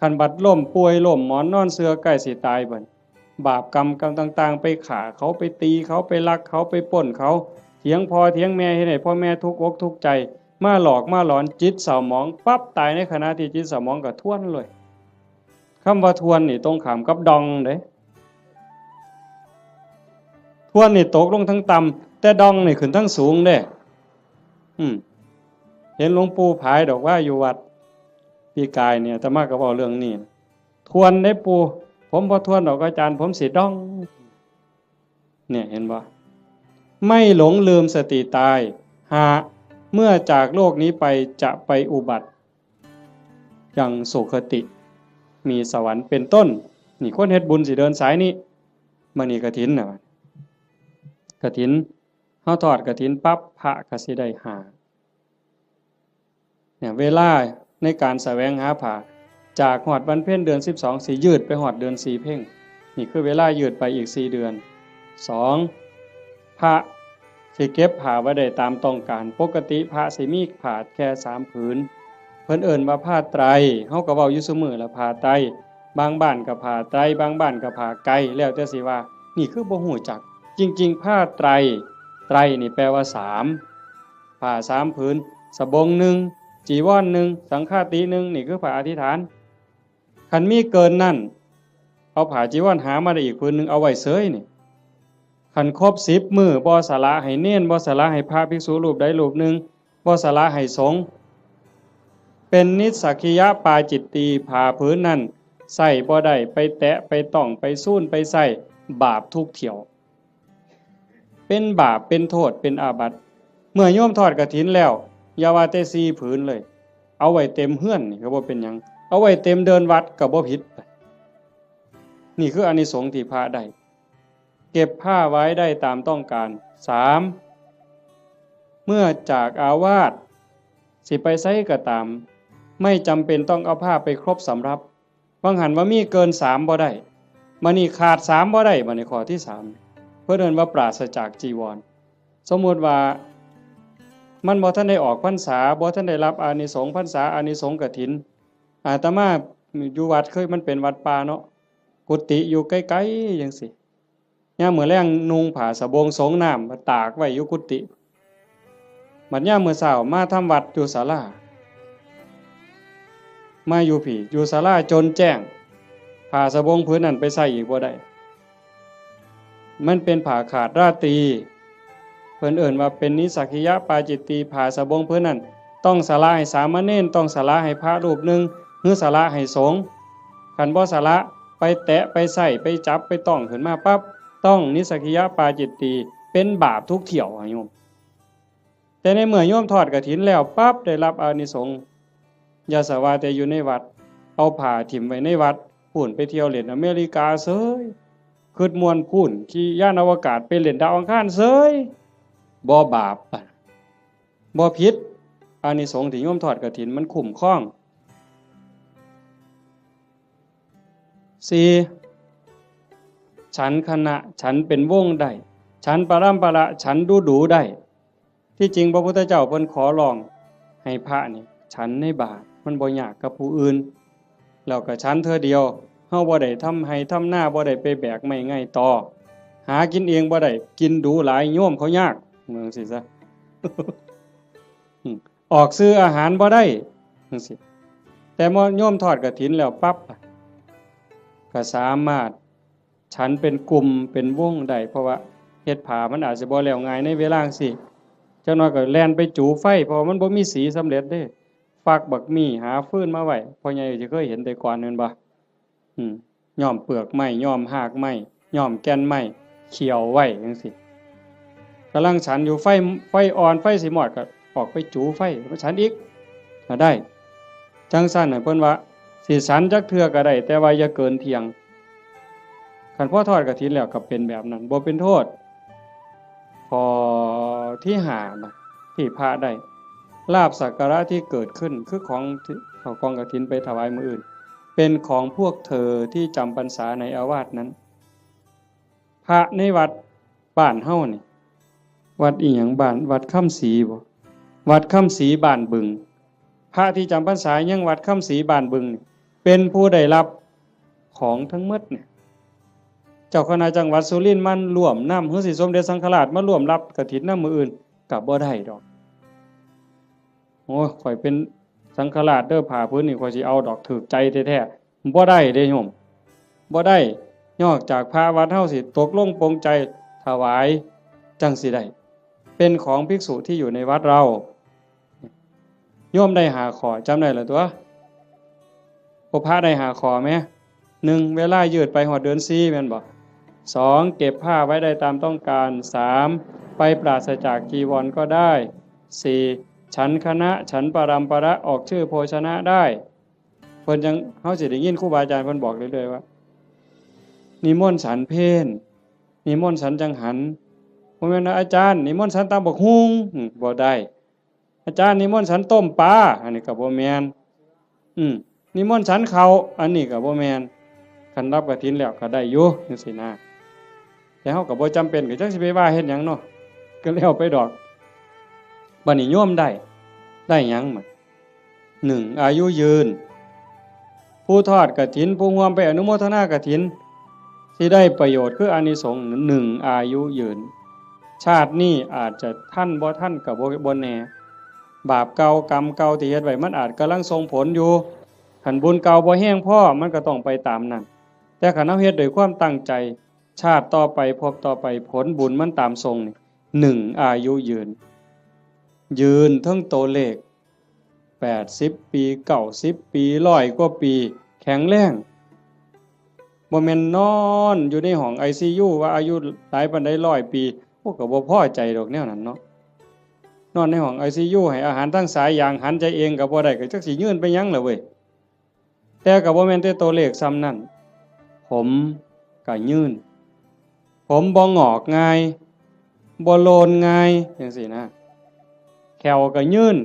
คันบัดล้มป่วยล้มหมอนนอนเสือใกล้สิตายเบิดบาปกรรมต่างๆไปฆ่าเขาไปตีเขาไปลักเขาไปปล้นเขาเถียงพ่อเถียงแม่เฮ็ดให้พ่อแม่ทุกข์อกทุกข์ใจมาหลอกมาหลอนจิตเศร้าหมองปั๊บตายในขณะที่จิตเศร้าหมองก็ทวนเลยคำว่าทวนนี่ตรงข้ามกับดองเด้ทวนนี่ตกลงทั้งต่ำแต่ดองนี่ขึ้นทั้งสูงเด้เห็นหลวงปู่ผายดอกว่าอยู่วัดปีกายเนี่ยอาตมาก็เว้าเรื่องนี้ทวนได้ปู่ผมบ่ทวนดอกอาจารย์ผมสิดองเนี่ยเห็นบ่ไม่หลงลืมสติตายหาเมื่อจากโลกนี้ไปจะไปอุบัติยังสุคติมีสวรรค์เป็นต้นนี่คนเฮ็ดบุญสิเดินสายนี้มื้อนี้กฐินน่ะกฐินเฮาทอดกฐินปั๊บพระก็สิได้หาเนี่ยเวลาในการแสวงหาผ้าจากฮอดวันเพ็ญเดือน12สิยืดไปฮอดเดือน4เพ็งนี่คือเวลายืดไปอีก4เดือน2พระสิเก็บผ้าไว้ได้ตามต้องการปกติพระสิมีผ้าแค่3ผืนเพิ่นเอิ้นว่าผ้าไตรเฮาก็เว้าอยู่ซุมื้อละผ้าไตรบางบ้านก็ผ้าไตรบางบ้านก็ผ้าไกแล้วแต่สิว่านี่คือบ่ฮู้จักจริงๆผ้าไตรไตรนี่แปลว่า3ผ้า3ผืนสบง1จีวร1สังฆาติ1นี่คือผ้าอธิษฐานคันมีเกินนั่นเอาผ้าจีวรหามาได้อีกผืนนึงเอาไว้เสยนี่คันครบ10มื้อบ่สละให้เณรบ่สละให้พระภิกษุรูปใดรูปหนึ่งบ่สละให้สงฆ์เป็นนิสสักขิยปาจิตตีผ้าผืนนั้นใส่บ่ได้ไปแตะไปต้องไปสู้นไปใส่บาปทุกเที่ยวเป็นบาปเป็นโทษเป็นอาบัติเมื่อโยมทอดกฐินแล้วอย่าว่าแต่4ผืนเลยเอาไว้เต็มเฮือนนี่ก็บ่เป็นหยังเอาไว้เต็มเดินวัดก็บ่ผิดนี่คืออานิสงส์ที่พระได้เก็บผ้าไว้ได้ตามต้องการ3เมื่อจากอาวาสสิไปไสก็ตามไม่จำเป็นต้องเอาผ้าไปครบสำรับบางหันว่ามีเกิน3บ่ได้มื้อนี้ขาด3บ่ได้บัดนี้ข้อที่3เพิ่นเอิ้นว่าปราศจากจีวรสมมุติว่ามันบ่ทันได้ออกพรรษาบ่ทันได้รับอานิสงส์พรรษาอานิสงส์กฐินอาตมาอยู่วัดเคยมันเป็นวัดป่าเนาะกุฏิอยู่ไกลๆจังซี่ยามมื้อแลงนุ่งผ้าสบงสงน้ำมาตากไว้อยู่กุฏิบัดยามมื้อเช้ามาทำวัดอยู่ศาลามาอยู่พี่อยู่ศาลาจนแจ้งผ้าสบงผืนนั้นไปใส่อีกบ่ได้มันเป็นผ้าขาดราตรีเพิ่นเอิ้นว่าเป็นนิสสักขิยปาจิตตีผ้าสบงผืนนั้นต้องสละให้สามเณรต้องสละให้พระรูปหนึ่งหรือสละให้สงฆ์คันบ่สละไปแตะไปใส่ไปจับไปต้องขึ้นมาปั๊บต้องนิสสักขิยปาจิตตีเป็นบาปทุกเที่ยวโยมแต่ในเมื่อโยมทอดกฐินแล้วปั๊บได้รับอานิสงส์อย่าสว่าแต่อยู่ในวัดเอาผ้าถิ่มไว้ในวัดพูนไปเที่ยวเล่นอเมริกาเสยคิดม่วนพูนขี่ยานอวกาศไปเล่นดาวอังคารเสยบ่บาปบ่ผิดอานิสงส์ที่โยมทอดกฐินมันคุ้มครอง4 ฉันคณะฉันเป็นวงได้ฉันปรัมประฉันดูได้ที่จริงพระพุทธเจ้าเพิ่นขอร้องให้พระนี่ฉันในบาตรมันบ่ยากกับผู้อื่นแล้วก็ฉันเธอเดียวเฮาบ่ได้ทำให้ทำหน้าบ่ได้ไปแบกไม้ไงต่อหากินเองบ่ได้กินดูหลายโยมเขายากเมืองสิซะ ออกซื้ออาหารบ่ได้จังซี่แต่เมื่อโยมทอดกฐินแล้วปั๊บก็สามารถฉันเป็นกลุ่มเป็นวงได้เพราะว่าเฮ็ดผ้ามันอาจจะบ่แล้วง่ายในเวลาจังซี่จักหน่อยก็แล่นไปจูไฟเพราะมันบ่มีสีสำเร็จเด้ฟักบักมี่หาฟืนมาไว้พ่อใหญ่สิเคยเห็นแต่ก่อนแม่นบ่ย้อมเปลือกไม้ย้อมหากไม้ย้อมแก่นไม้เขี่ยวไว้จังซี่กำลังฉันอยู่ไฟอ่อนไฟสิมอดก็ออกไปจูไฟมาฉันอีกก็ได้จังซั่นน่ะเพิ่นว่าสิฉันจักเทื่อก็ได้แต่ว่าอย่าเกินเที่ยงคันพอทอดกฐินแล้วก็เป็นแบบนั้นบ่เป็นโทษพอที่หานะที่พระได้ลาภสักการะที่เกิดขึ้นคือของเอากองกฐินไปถวายมื้ออื่นเป็นของพวกเธอที่จำพรรษาในอาวาสนั้นพระในวัดบ้านเฮานี่วัดอีหยังบ้านวัดค่ำศรีบ่วัดค่ำศรีบ้านบึงพระที่จำพรรษายังวัดค่ำศรีบ้านบึงเป็นผู้ได้รับของทั้งหมดเนี่ยเจ้าคณะจังหวัดสุรินทร์มันร่วมนำคือสิสมเด็จสังฆราชมาร่วมรับกฐินนำมื้ออื่นก็บ่ได้ดอกโอ้ยข่อยเป็นสังฆราชเด้อผ้าพื้นนี่ข่อยสิเอาดอกถูกใจแท้ๆบ่ได้เด้โยมบ่ได้นอกจากพระวัดเฮาสิตกลงปรงใจถวายจังสิได้เป็นของภิกษุที่อยู่ในวัดเราโยมได้หาขอจำได้เหรอตัวพระได้หาขอไหม1เวลายืดไปหอดเดือน4แม่นบ่2เก็บผ้าไว้ได้ตามต้องการ3ไปปราศจากจีวรก็ได้4ฉันคณะฉันปรัมประออกชื่อโภชนะได้เพิ่นจังเฮาสิได้ยินครูบาอาจารย์เพิ่นบอกเรื่อยๆว่านิมนต์ฉันเพลนิมนต์ฉันจังหันบ่แม่นอาจารย์นิมนต์ฉันตำบักหุ่งบ่ได้อาจารย์นิมนต์ฉันต้มปลาอันนี้ก็บ่แม่นนิมนต์ฉันข้าวอันนี้ก็บ่แม่นคันรับกฐินแล้วก็ได้อยู่จังซี่นะแต่เฮาก็บ่จำเป็นก็จักสิไปว่าเฮ็ดหยังเนาะก็แล้วไปดอกบัดนี้โยมได้หยังหมด1อายุยืนผู้ทอดกฐินผู้ร่วมไปอนุโมทนากฐินสิได้ประโยชน์คืออานิสงส์1อายุยืนชาตินี้อาจจะท่านบ่ท่านก็บ่แน่บาปเก่ากรรมเก่าที่เฮ็ดไว้มันอาจกำลังส่งผลอยู่คันบุญเก่าบ่แห้งพอมันก็ต้องไปตามนั้นแต่คันเฮาเฮ็ดด้วยความตั้งใจชาติต่อไปพบต่อไปผลบุญมันตามทรงนี่1อายุยืนทั้งตัวเลข80ปี90ปี100กว่าปีแข็งแรงบ่แม่นนอนอยู่ในห้อง ICU ว่าอายุหลายปานใด100ปีพวกก็บ่พอใจดอกแนวนั้นเนาะนอนในห้อง ICU ให้อาหารทั้งสายอย่างหันใจเองก็บ่ได้ก็จักสิยืนไปหยังล่ะเว้ยแต่ก็บ่แม่นแต่ตัวเลขซ้ำนั่นผมก็ยืนผมบ่งอกง่ายบ่โลนง่ายจังซี่นะแขวก็ยืน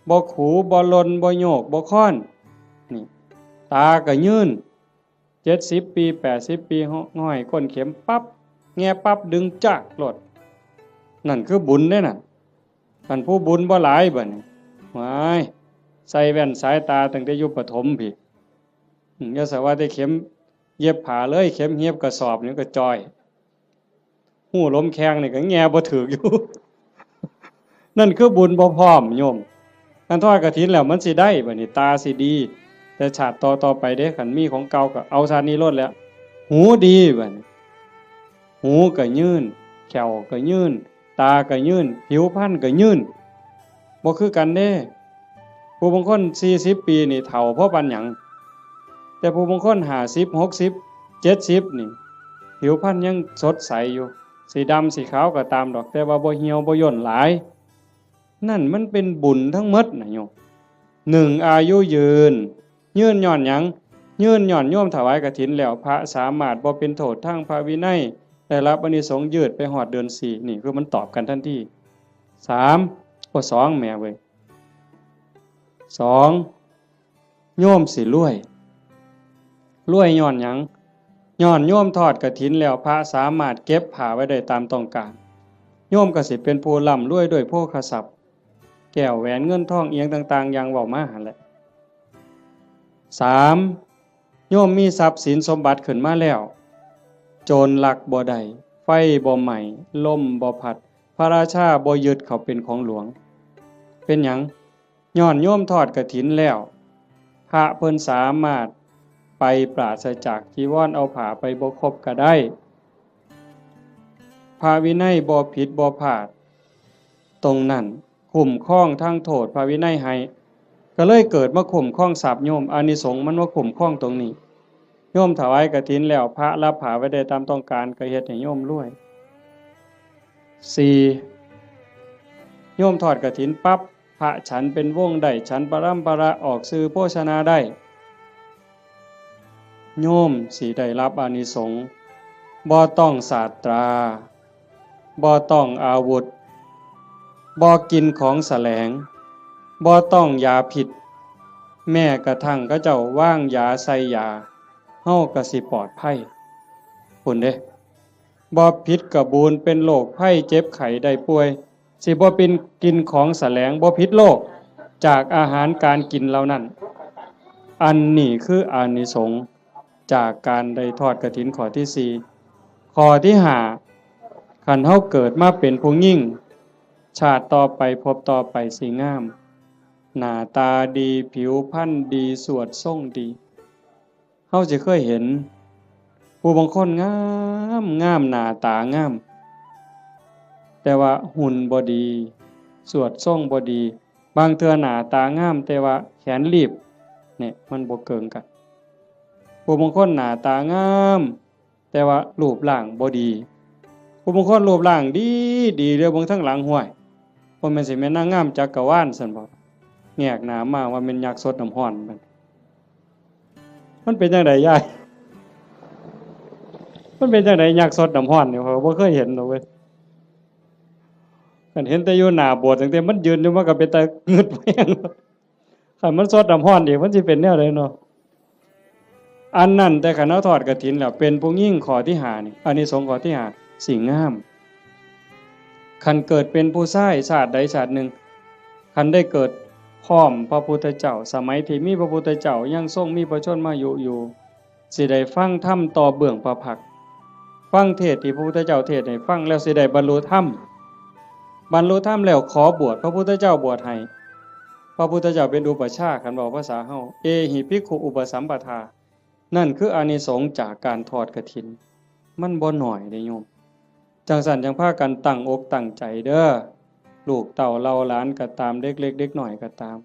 บ่ขูบ่ลนบ่โยกบ่ค้อนนี่ตาก็ยืน70ปี80ปีห้อยก้นเข็มปั๊บแง่ปั๊บดึงจักโลดนั่นคือบุญเด้น่ะคันผู้บุญบ่หลายบัดนี้ว้ายใส่แว่นสายตาตั้งแต่อยู่ประถมพี่อย่าสว่าแต่เข็มเย็บผ้าเลยเข็มเย็บกระสอบนี่ก็จ้อยหู้ลมแข้งนี่ก็แง่บ่ถึกอยู่ นั่นคือบุญบ่พร้อมโยมคันทอดกฐินแล้วมันสิได้บัดนี้ตาสิดีแต่ชาติต่อไปเด้คันมีของเก่าก็เอาชาตินี้ลดแล้วหูดีบัดนี้หูก็ยืนแขวก็ยืนตาก็ยืนผิวพรรณก็ยืนบ่คือกันเด้ผู้บางคน40ปีนี่เฒ่าเพราะปานหยังแต่ผู้บางคน50 60 70นี่ผิวพรรณยังสดใสอยู่สีดำสีขาวก็ตามดอกแต่ว่าบ่เหี่ยวบ่ย่นหลายนั่นมันเป็นบุญทั้งหมดนะโยม1อายุยืนย้อนหยังยืนย้อนโยมถวายกฐินแล้วพระสามารถบ่เป็นโทษทางพระวินัยได้รับอานิสงส์ยืดไปฮอดเดือน4นี่คือมันตอบกันทันที2แม่เว้ย2โยมสิรวยย้อนหยัง ย้อนโยมทอดกฐินแล้วพระสามารถเก็บผ้าไว้ได้ตามต้องการโยมก็สิเป็นผู้ร่ำรวยด้วยโภคทรัพย์แก้วแหวนเงินทองเอียงต่างๆอย่างเว้ามาหั่นแหละ3โยมมีทรัพย์สินสมบัติขึ้นมาแล้วโจรลักบ่ได้ไฟบ่ไหม้ลมบ่พัดพระราชาบ่ยึดเขาเป็นของหลวงเป็นหยังย้อนโยมทอดกฐินแล้วพระเพิ่นสามารถไปปราศจากจีวรเอาผ้าไปบ่ครบก็ได้พระวินัยบ่ผิดบ่พลาดตรงนั้นคุ้มครองทั้งโทษพระวินัยให้ก็เลยเกิดมาคุ้มครองทรัพย์โยมอานิสงส์มันว่าคุ้มครองตรงนี้โยมถวายกฐินแล้วพระรับผ้าไว้ได้ตามต้องการก็เฮ็ดให้โยมรวย4โยมทอดกฐินปั๊บพระฉันเป็นวงได้ฉันปรัมปราออกสื่อโภชนาได้โยมสิได้รับอานิสงส์บ่ต้องศาสตราบ่ต้องอาวุธบ่กินของแสลงบ่ต้องยาผิดแม้กระทั่งเขาเจ้าว่างยาใส่ยาเฮาก็สิปลอดภัยพุ่นเด้บ่ผิดกระบูนเป็นโรคภัยเจ็บไข้ได้ป่วยสิบ่เป็นกินของแสลงบ่ผิดโรคจากอาหารการกินเหล่านั้นอันนี้คืออานิสงส์จากการได้ทอดกฐินข้อที่4ข้อที่5คันเฮาเกิดมาเป็นผู้หญิงชาติต่อไปพบต่อไปสิงามหน้าตาดีผิวพรรณดีสวดทรงดีเฮาสิเคยเห็นผู้บางคนงามงามหน้าตางามแต่ว่าหุ่นบ่ดีสวดทรงบ่ดีบางเทื่อหน้าตางามแต่ว่าแขนรีบเนี่ยมันบ่เกิงกันผู้บางคนหน้าตางามแต่ว่ารูปร่างบ่ดีผู้บางคนรูปร่างดีดีเด้อเบิ่งทั้งหลังห้วยบ่แม่นสิแม่นนางงามจักรวาลซั่นบ่แงกหน้ามาว่าแม่นยักษ์สดน้ำร้อนมันเป็นจังไดยายมันเป็นจังไดยักษ์สดน้ำร้อนนี่เขาบ่เคยเห็นดอกเว้ยคันเห็นแต่อยู่หน้าโบสถ์ตั้งแต่มันยืนอยู่มันก็เป็นตางึดแม่งคันมันสดน้ำร้อนอีกมันสิเป็นแนวใดเนาะอันนั้นแต่คันเฮาทอดกฐินแล้วเป็นผู้หญิงข้อที่5นี่อานิสงส์ข้อที่5สิงามคันเกิดเป็นผู้ชายชาติใดชาติหนึ่งคันได้เกิดพร้อมพระพุทธเจ้าสมัยที่มีพระพุทธเจ้ายังทรงมีพระชนมายุอยู่สิได้ฟังธรรมต่อเบื้องพระพักตร์ฟังเทศน์ที่พระพุทธเจ้าเทศน์ให้ฟังแล้วสิได้บรรลุธรรมแล้วขอบวชพระพุทธเจ้าบวชให้พระพุทธเจ้าเป็นอุปชฌาย์คันบอกภาษาเฮาเอหิภิกขุอุปสัมปทานั่นคืออานิสงส์จากการทอดกฐินมันบ่น้อยเด้โยมจังซั่นจังพากันตั้งอกตั้งใจเด้อลูกเต้าเราหลานก็ตามเด็กเล็กเด็กน้อยก็ตาม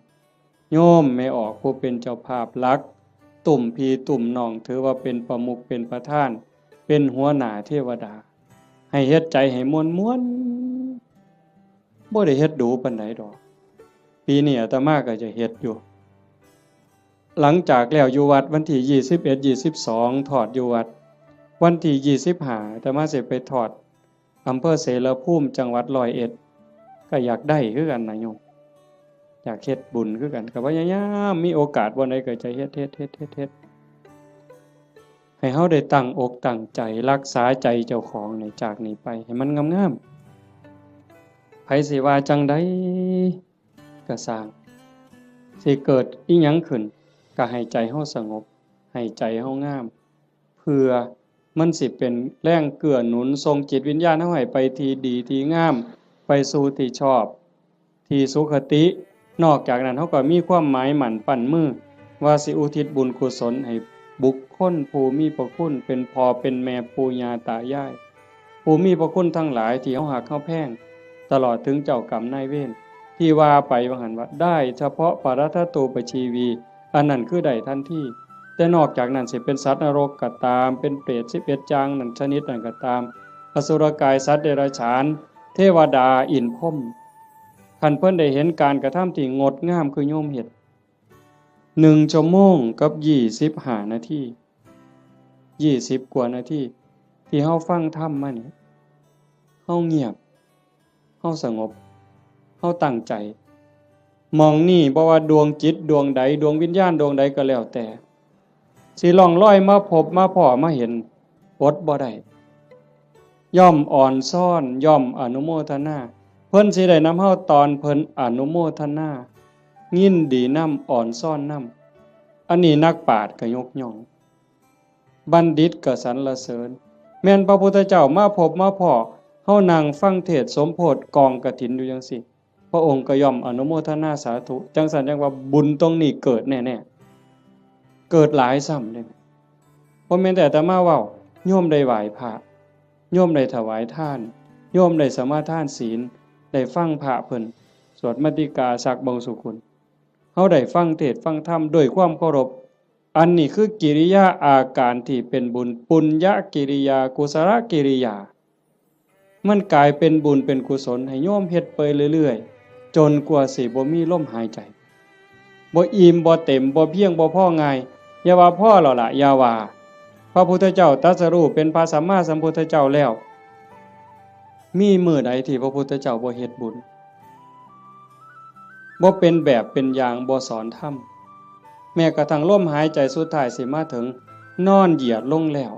โยมไม่ออกผู้เป็นเจ้าภาพหลักตุ่มพี่ตุ่มน้องถือว่าเป็นประมุขเป็นประธานเป็นหัวหน้าเทวดาให้เฮ็ดใจให้ม่วนๆบ่ได้เฮ็ดดูปานใดดอกปีนี้อาตมาก็จะเฮ็ดอยู่หลังจากแล้วอยู่วัดวันที่21 22ถอดอยู่วัดวันที่25อาตมาสิไปถอดอำเภอเสรภูมิจังหวัด101ก็อยากได้คือกันนะโยมอยากเฮ็ดบุญคือกันก็พยายามมีโอกาสบ่ใดก็จะเฮ็ดให้เฮาได้ตั้งอกตั้งใจรักษาใจเจ้าของในจากนี้ไปให้มันงามๆไผสิว่าจังได๋ก็สร้างสิเกิดอีหยังขึ้นก็ให้ใจเฮาสงบให้ใจเฮางามเพื่อมันสิเป็นแรงเกื้อหนุนส่งจิตวิญญาณเฮาให้ไปที่ดีที่งามไปสู่ที่ชอบที่สุขตินอกจากนั้นเฮาก็มีความหมายหมั่นปั้นมือว่าสิอุทิศบุญกุศลให้บุคคลผู้มีพระคุณเป็นพ่อเป็นแม่ปู่ย่าตายายผู้มีพระคุณทั้งหลายที่เฮาฮักเฮาแพงตลอดถึงเจ้ากรรมนายเวรที่ว่าไปว่าหั่นว่าได้เฉพาะปรัตถตูปชีวีอันนั้นคือได้ทันทีแต่นอกจากนั้นสิเป็นสัตว์นรกก็ตามเป็นเปรต11จางนั่นชนิดนั้นก็ตามอสุรกายสัตว์เดรัจฉานเทวดาอินทร์พรหมคันเพิ่นได้เห็นการกระทำที่งดงามคือโยมเฮ็ด1 ชั่วโมงกับ25 นาที20 กว่านาทีที่เฮาฟังธรรมมานี่เฮาเงียบเฮาสงบเฮาตั้งใจมองนี่บ่ว่าดวงจิตดวงใดดวงวิญญาณดวงใดก็แล้วแต่สิล่องลอยมาพบมาพ้อมาเห็น อดบ่ได้ย่อมอ่อนซ่อนย่อมอนุโมทนาเพิ่นสิได้นำเฮาตอนเพิ่นอนุโมทนายินดีนำอ่อนซ่อนนำอันนี้นักปราชญ์ก็ยกย่องบัณฑิตก็สรรเสริญแม่นพระพุทธเจ้ามาพบมาพ้อเฮานั่งฟังเทศน์สมโพธิกองกฐินอยู่จังซี่พระองค์ก็ย่อมอนุโมทนาสาธุจังซั่นจังว่าบุญตรงนี้เกิดแน่ๆเกิดหลายซ้ำเด้บ่แม่นแต่อาตมาเว้าโยมได้ไหว้พระโยมได้ถวายทานโยมได้สมาทานศีลได้ฟังพระเพิ่นสวดมาติกาสักบงสุกุลเฮาได้ฟังเทศน์ฟังธรรมด้วยความเคารพอันนี้คือกิริยาอาการที่เป็นบุญปุญญกิริยากุศลกิริยามันกลายเป็นบุญเป็นกุศลให้โยมเฮ็ดไปเรื่อยๆจนกว่าสิบ่มีลมหายใจบ่อิ่มบ่เต็มบ่เพียงบ่พอง่ายอย่าว่าพอแล้วล่ะอย่าว่าพระพุทธเจ้าตรัสรู้เป็นพระสัมมาสัมพุทธเจ้าแล้วมีมื้อใดที่พระพุทธเจ้าบ่เฮ็ดบุญบ่เป็นแบบเป็นอย่างบ่สอนธรรมแม้กระทั่งลมหายใจสุดท้ายสิมาถึงนอนเหยียดลงแล้ว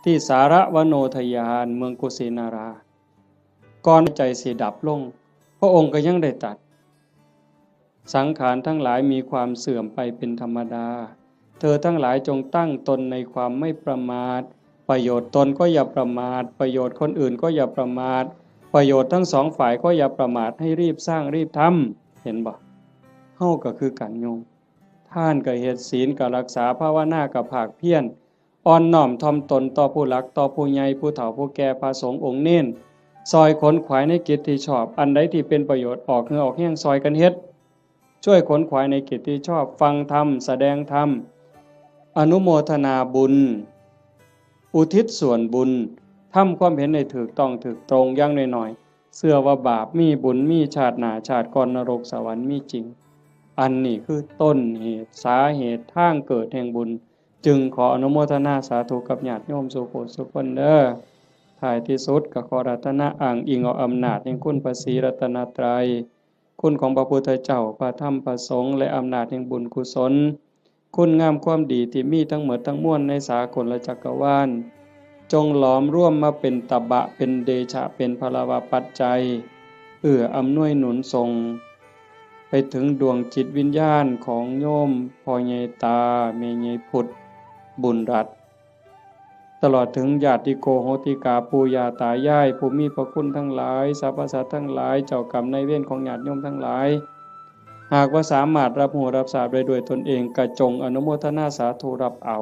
ที่สารวโนทยานเมืองกุสินาราก่อนใจสิดับลงพระองค์ก็ยังได้ตรัสสังขารทั้งหลายมีความเสื่อมไปเป็นธรรมดาเธอทั้งหลายจงตั้งตนในความไม่ประมาทประโยชน์ตนก็อย่าประมาทประโยชน์คนอื่นก็อย่าประมาทประโยชน์ทั้งสองฝ่ายก็อย่าประมาทให้รีบสร้างรีบทำเห็นบ่เฮาก็คือกันโยมท่านก็เฮ็ดศีลก็รักษาภาวนาก็ภาคเพียรอ่อนน้อมถ่อมตนต่อผู้หลักต่อผู้ใหญ่ผู้เฒ่าผู้แก่พระสงฆ์องค์เน้นซอยขนขวายในกิจที่ชอบอันใดที่เป็นประโยชน์ออกเหงื่อออกแห้งซอยกันเฮ็ดช่วยขนขวายในกิจที่ชอบฟังธรรมแสดงธรรมอนุโมทนาบุญอุทิศส่วนบุญทำความเห็นในถูกต้องถูกตรงอย่างน้อยๆเชื่อว่าบาปมีบุญมีชาติหน้าชาติก่อนนรกสวรรค์มีจริงอันนี้คือต้นเหตุสาเหตุทางเกิดแห่งบุญจึงขออนุโมทนาสาธุกับญาติโยมสุโขสุคนเด้อท้ายที่สุดก็ขอรัตนะอ้างอิงเอาอำนาจแห่งคุณพระศรีรัตนตรัยคุณของพระพุทธเจ้าพระธรรมพระสงฆ์และอำนาจแห่งบุญกุศลคุณงามความดีที่มีทั้งหมดทั้งมวลในสากลจักรวาลจงหลอมร่วมมาเป็นตบะเป็นเดชะเป็นพลวปัจจัยอำนวยหนุนส่งไปถึงดวงจิตวิญญาณของโยมพ่อใหญ่ตาแม่ใหญ่พุทธบุญรัตน์ตลอดถึงญาติโกโหติกาปู่ย่าตายายผู้มีพระคุณทั้งหลายสรรพสัตว์ทั้งหลายเจ้ากรรมนายเวรของญาติโยมทั้งหลายหากว่าสามารถรับรู้รับทราบได้ด้วยตนเองก็จงอนุโมทนาสาธุรับเอา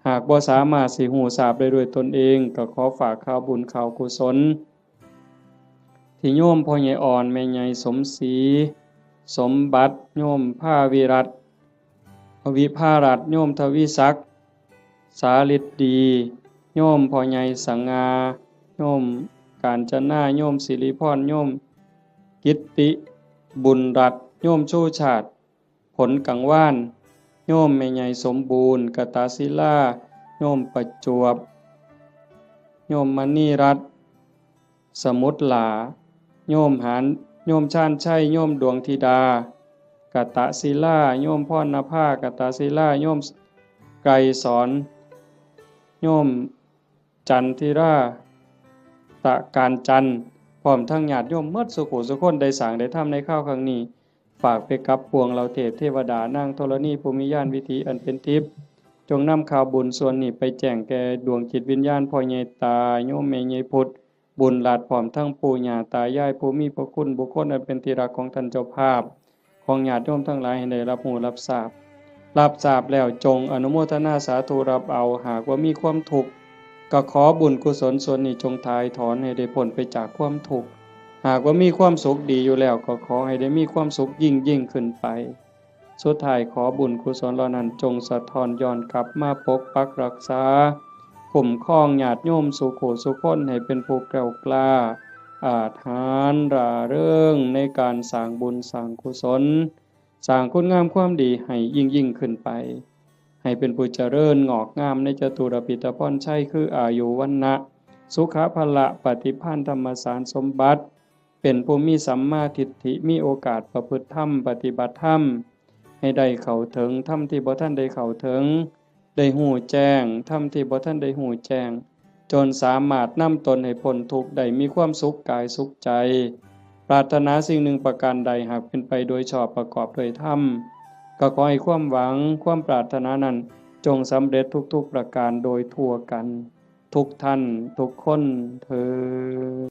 หากบ่สามารถสิรู้ทราบได้ด้วยตนเองก็ขอฝากข่าวบุญข่าวกุศลที่โยมพ่อใหญ่อ่อนแม่ใหญ่สมศรีสมบัติโยมภาวิรัตน์วิภารัตน์โยมทวีศักดิ์สาฤทธิ์ดีโยมพ่อใหญ่สังงาโยมกาญจนาโยมสิริพรโยมกิตติบุญรัตน์โยมชูชาติผลกังวานโยมแม่ใหญ่สมบูรณ์กตศิลาโยมประจวบโยมมณีรัตน์สมุทรหลาโยมหานโยมชาญชัยโยมดวงธิดากตศิลาโยมพรณภากตศิลาโยมไกรสอนโยมจันทิราตะการจันทร์พร้อมทั้งญาติโยมหมดสุขุสุคนได้สร้างได้ทำในข้าวครั้งนี้ฝากไปกับปวงเราเทพเทวดานางธรณีภูมิญาณวิถีอันเป็นทิพย์จงนำข่าวบุญส่วนนี้ไปแจ้งแก่ดวงจิตวิญญาณพ่อใหญ่ตาโยมแม่ใหญ่พุทธบุญหลาดพร้อมทั้งปู่ย่าตายายผู้มีพระคุณบุคคลอันเป็นที่รักของท่านเจ้าภาพของญาติโยมทั้งหลายให้ได้รับรู้รับทราบแล้วจงอนุโมทนาสาธุรับเอาหากว่ามีความทุกข์ก็ขอบุญกุศลส่วนนี้จงถ่ายถอนให้ได้พ้นไปจากความทุกข์หากว่ามีความสุขดีอยู่แล้วก็ขอให้ได้มีความสุขยิ่งขึ้นไปสุดท้ายขอบุญกุศลเหล่านั้นจงสะท้อนย้อนกลับมาปกปักรักษาคุ้มครองญาติโยมสุขสุขคนให้เป็นผู้แกล้วกล้าอาถรรพ์ร่าเริงในการสร้างบุญสร้างกุศลสร้างคุณงามความดีให้ยิ่งขึ้นไปให้เป็นผู้เจริญงอกงามในจตุรพิตรพรชัยคืออายุวันนะสุขภละปฏิภาณธรรมสารสมบัติเป็นผู้มีสัมมาทิฏฐิมีโอกาสประพฤติธรรมปฏิบัติธรรมให้ได้เข้าถึงธรรมที่บ่ทันได้เข้าถึง ได้หู้แจ้งธรรมที่บ่ทันได้หู้แจ้งจนสามารถนำตนให้พ้นทุกข์ได้มีความสุขกายสุขใจปรารถนาสิ่งหนึ่งประการใดหากเป็นไปโดยชอบประกอบด้วยธรรมก็ขอให้ความหวังความปรารถนานั้นจงสำเร็จทุกๆประการโดยทั่วกันทุกท่านทุกคนเทอญ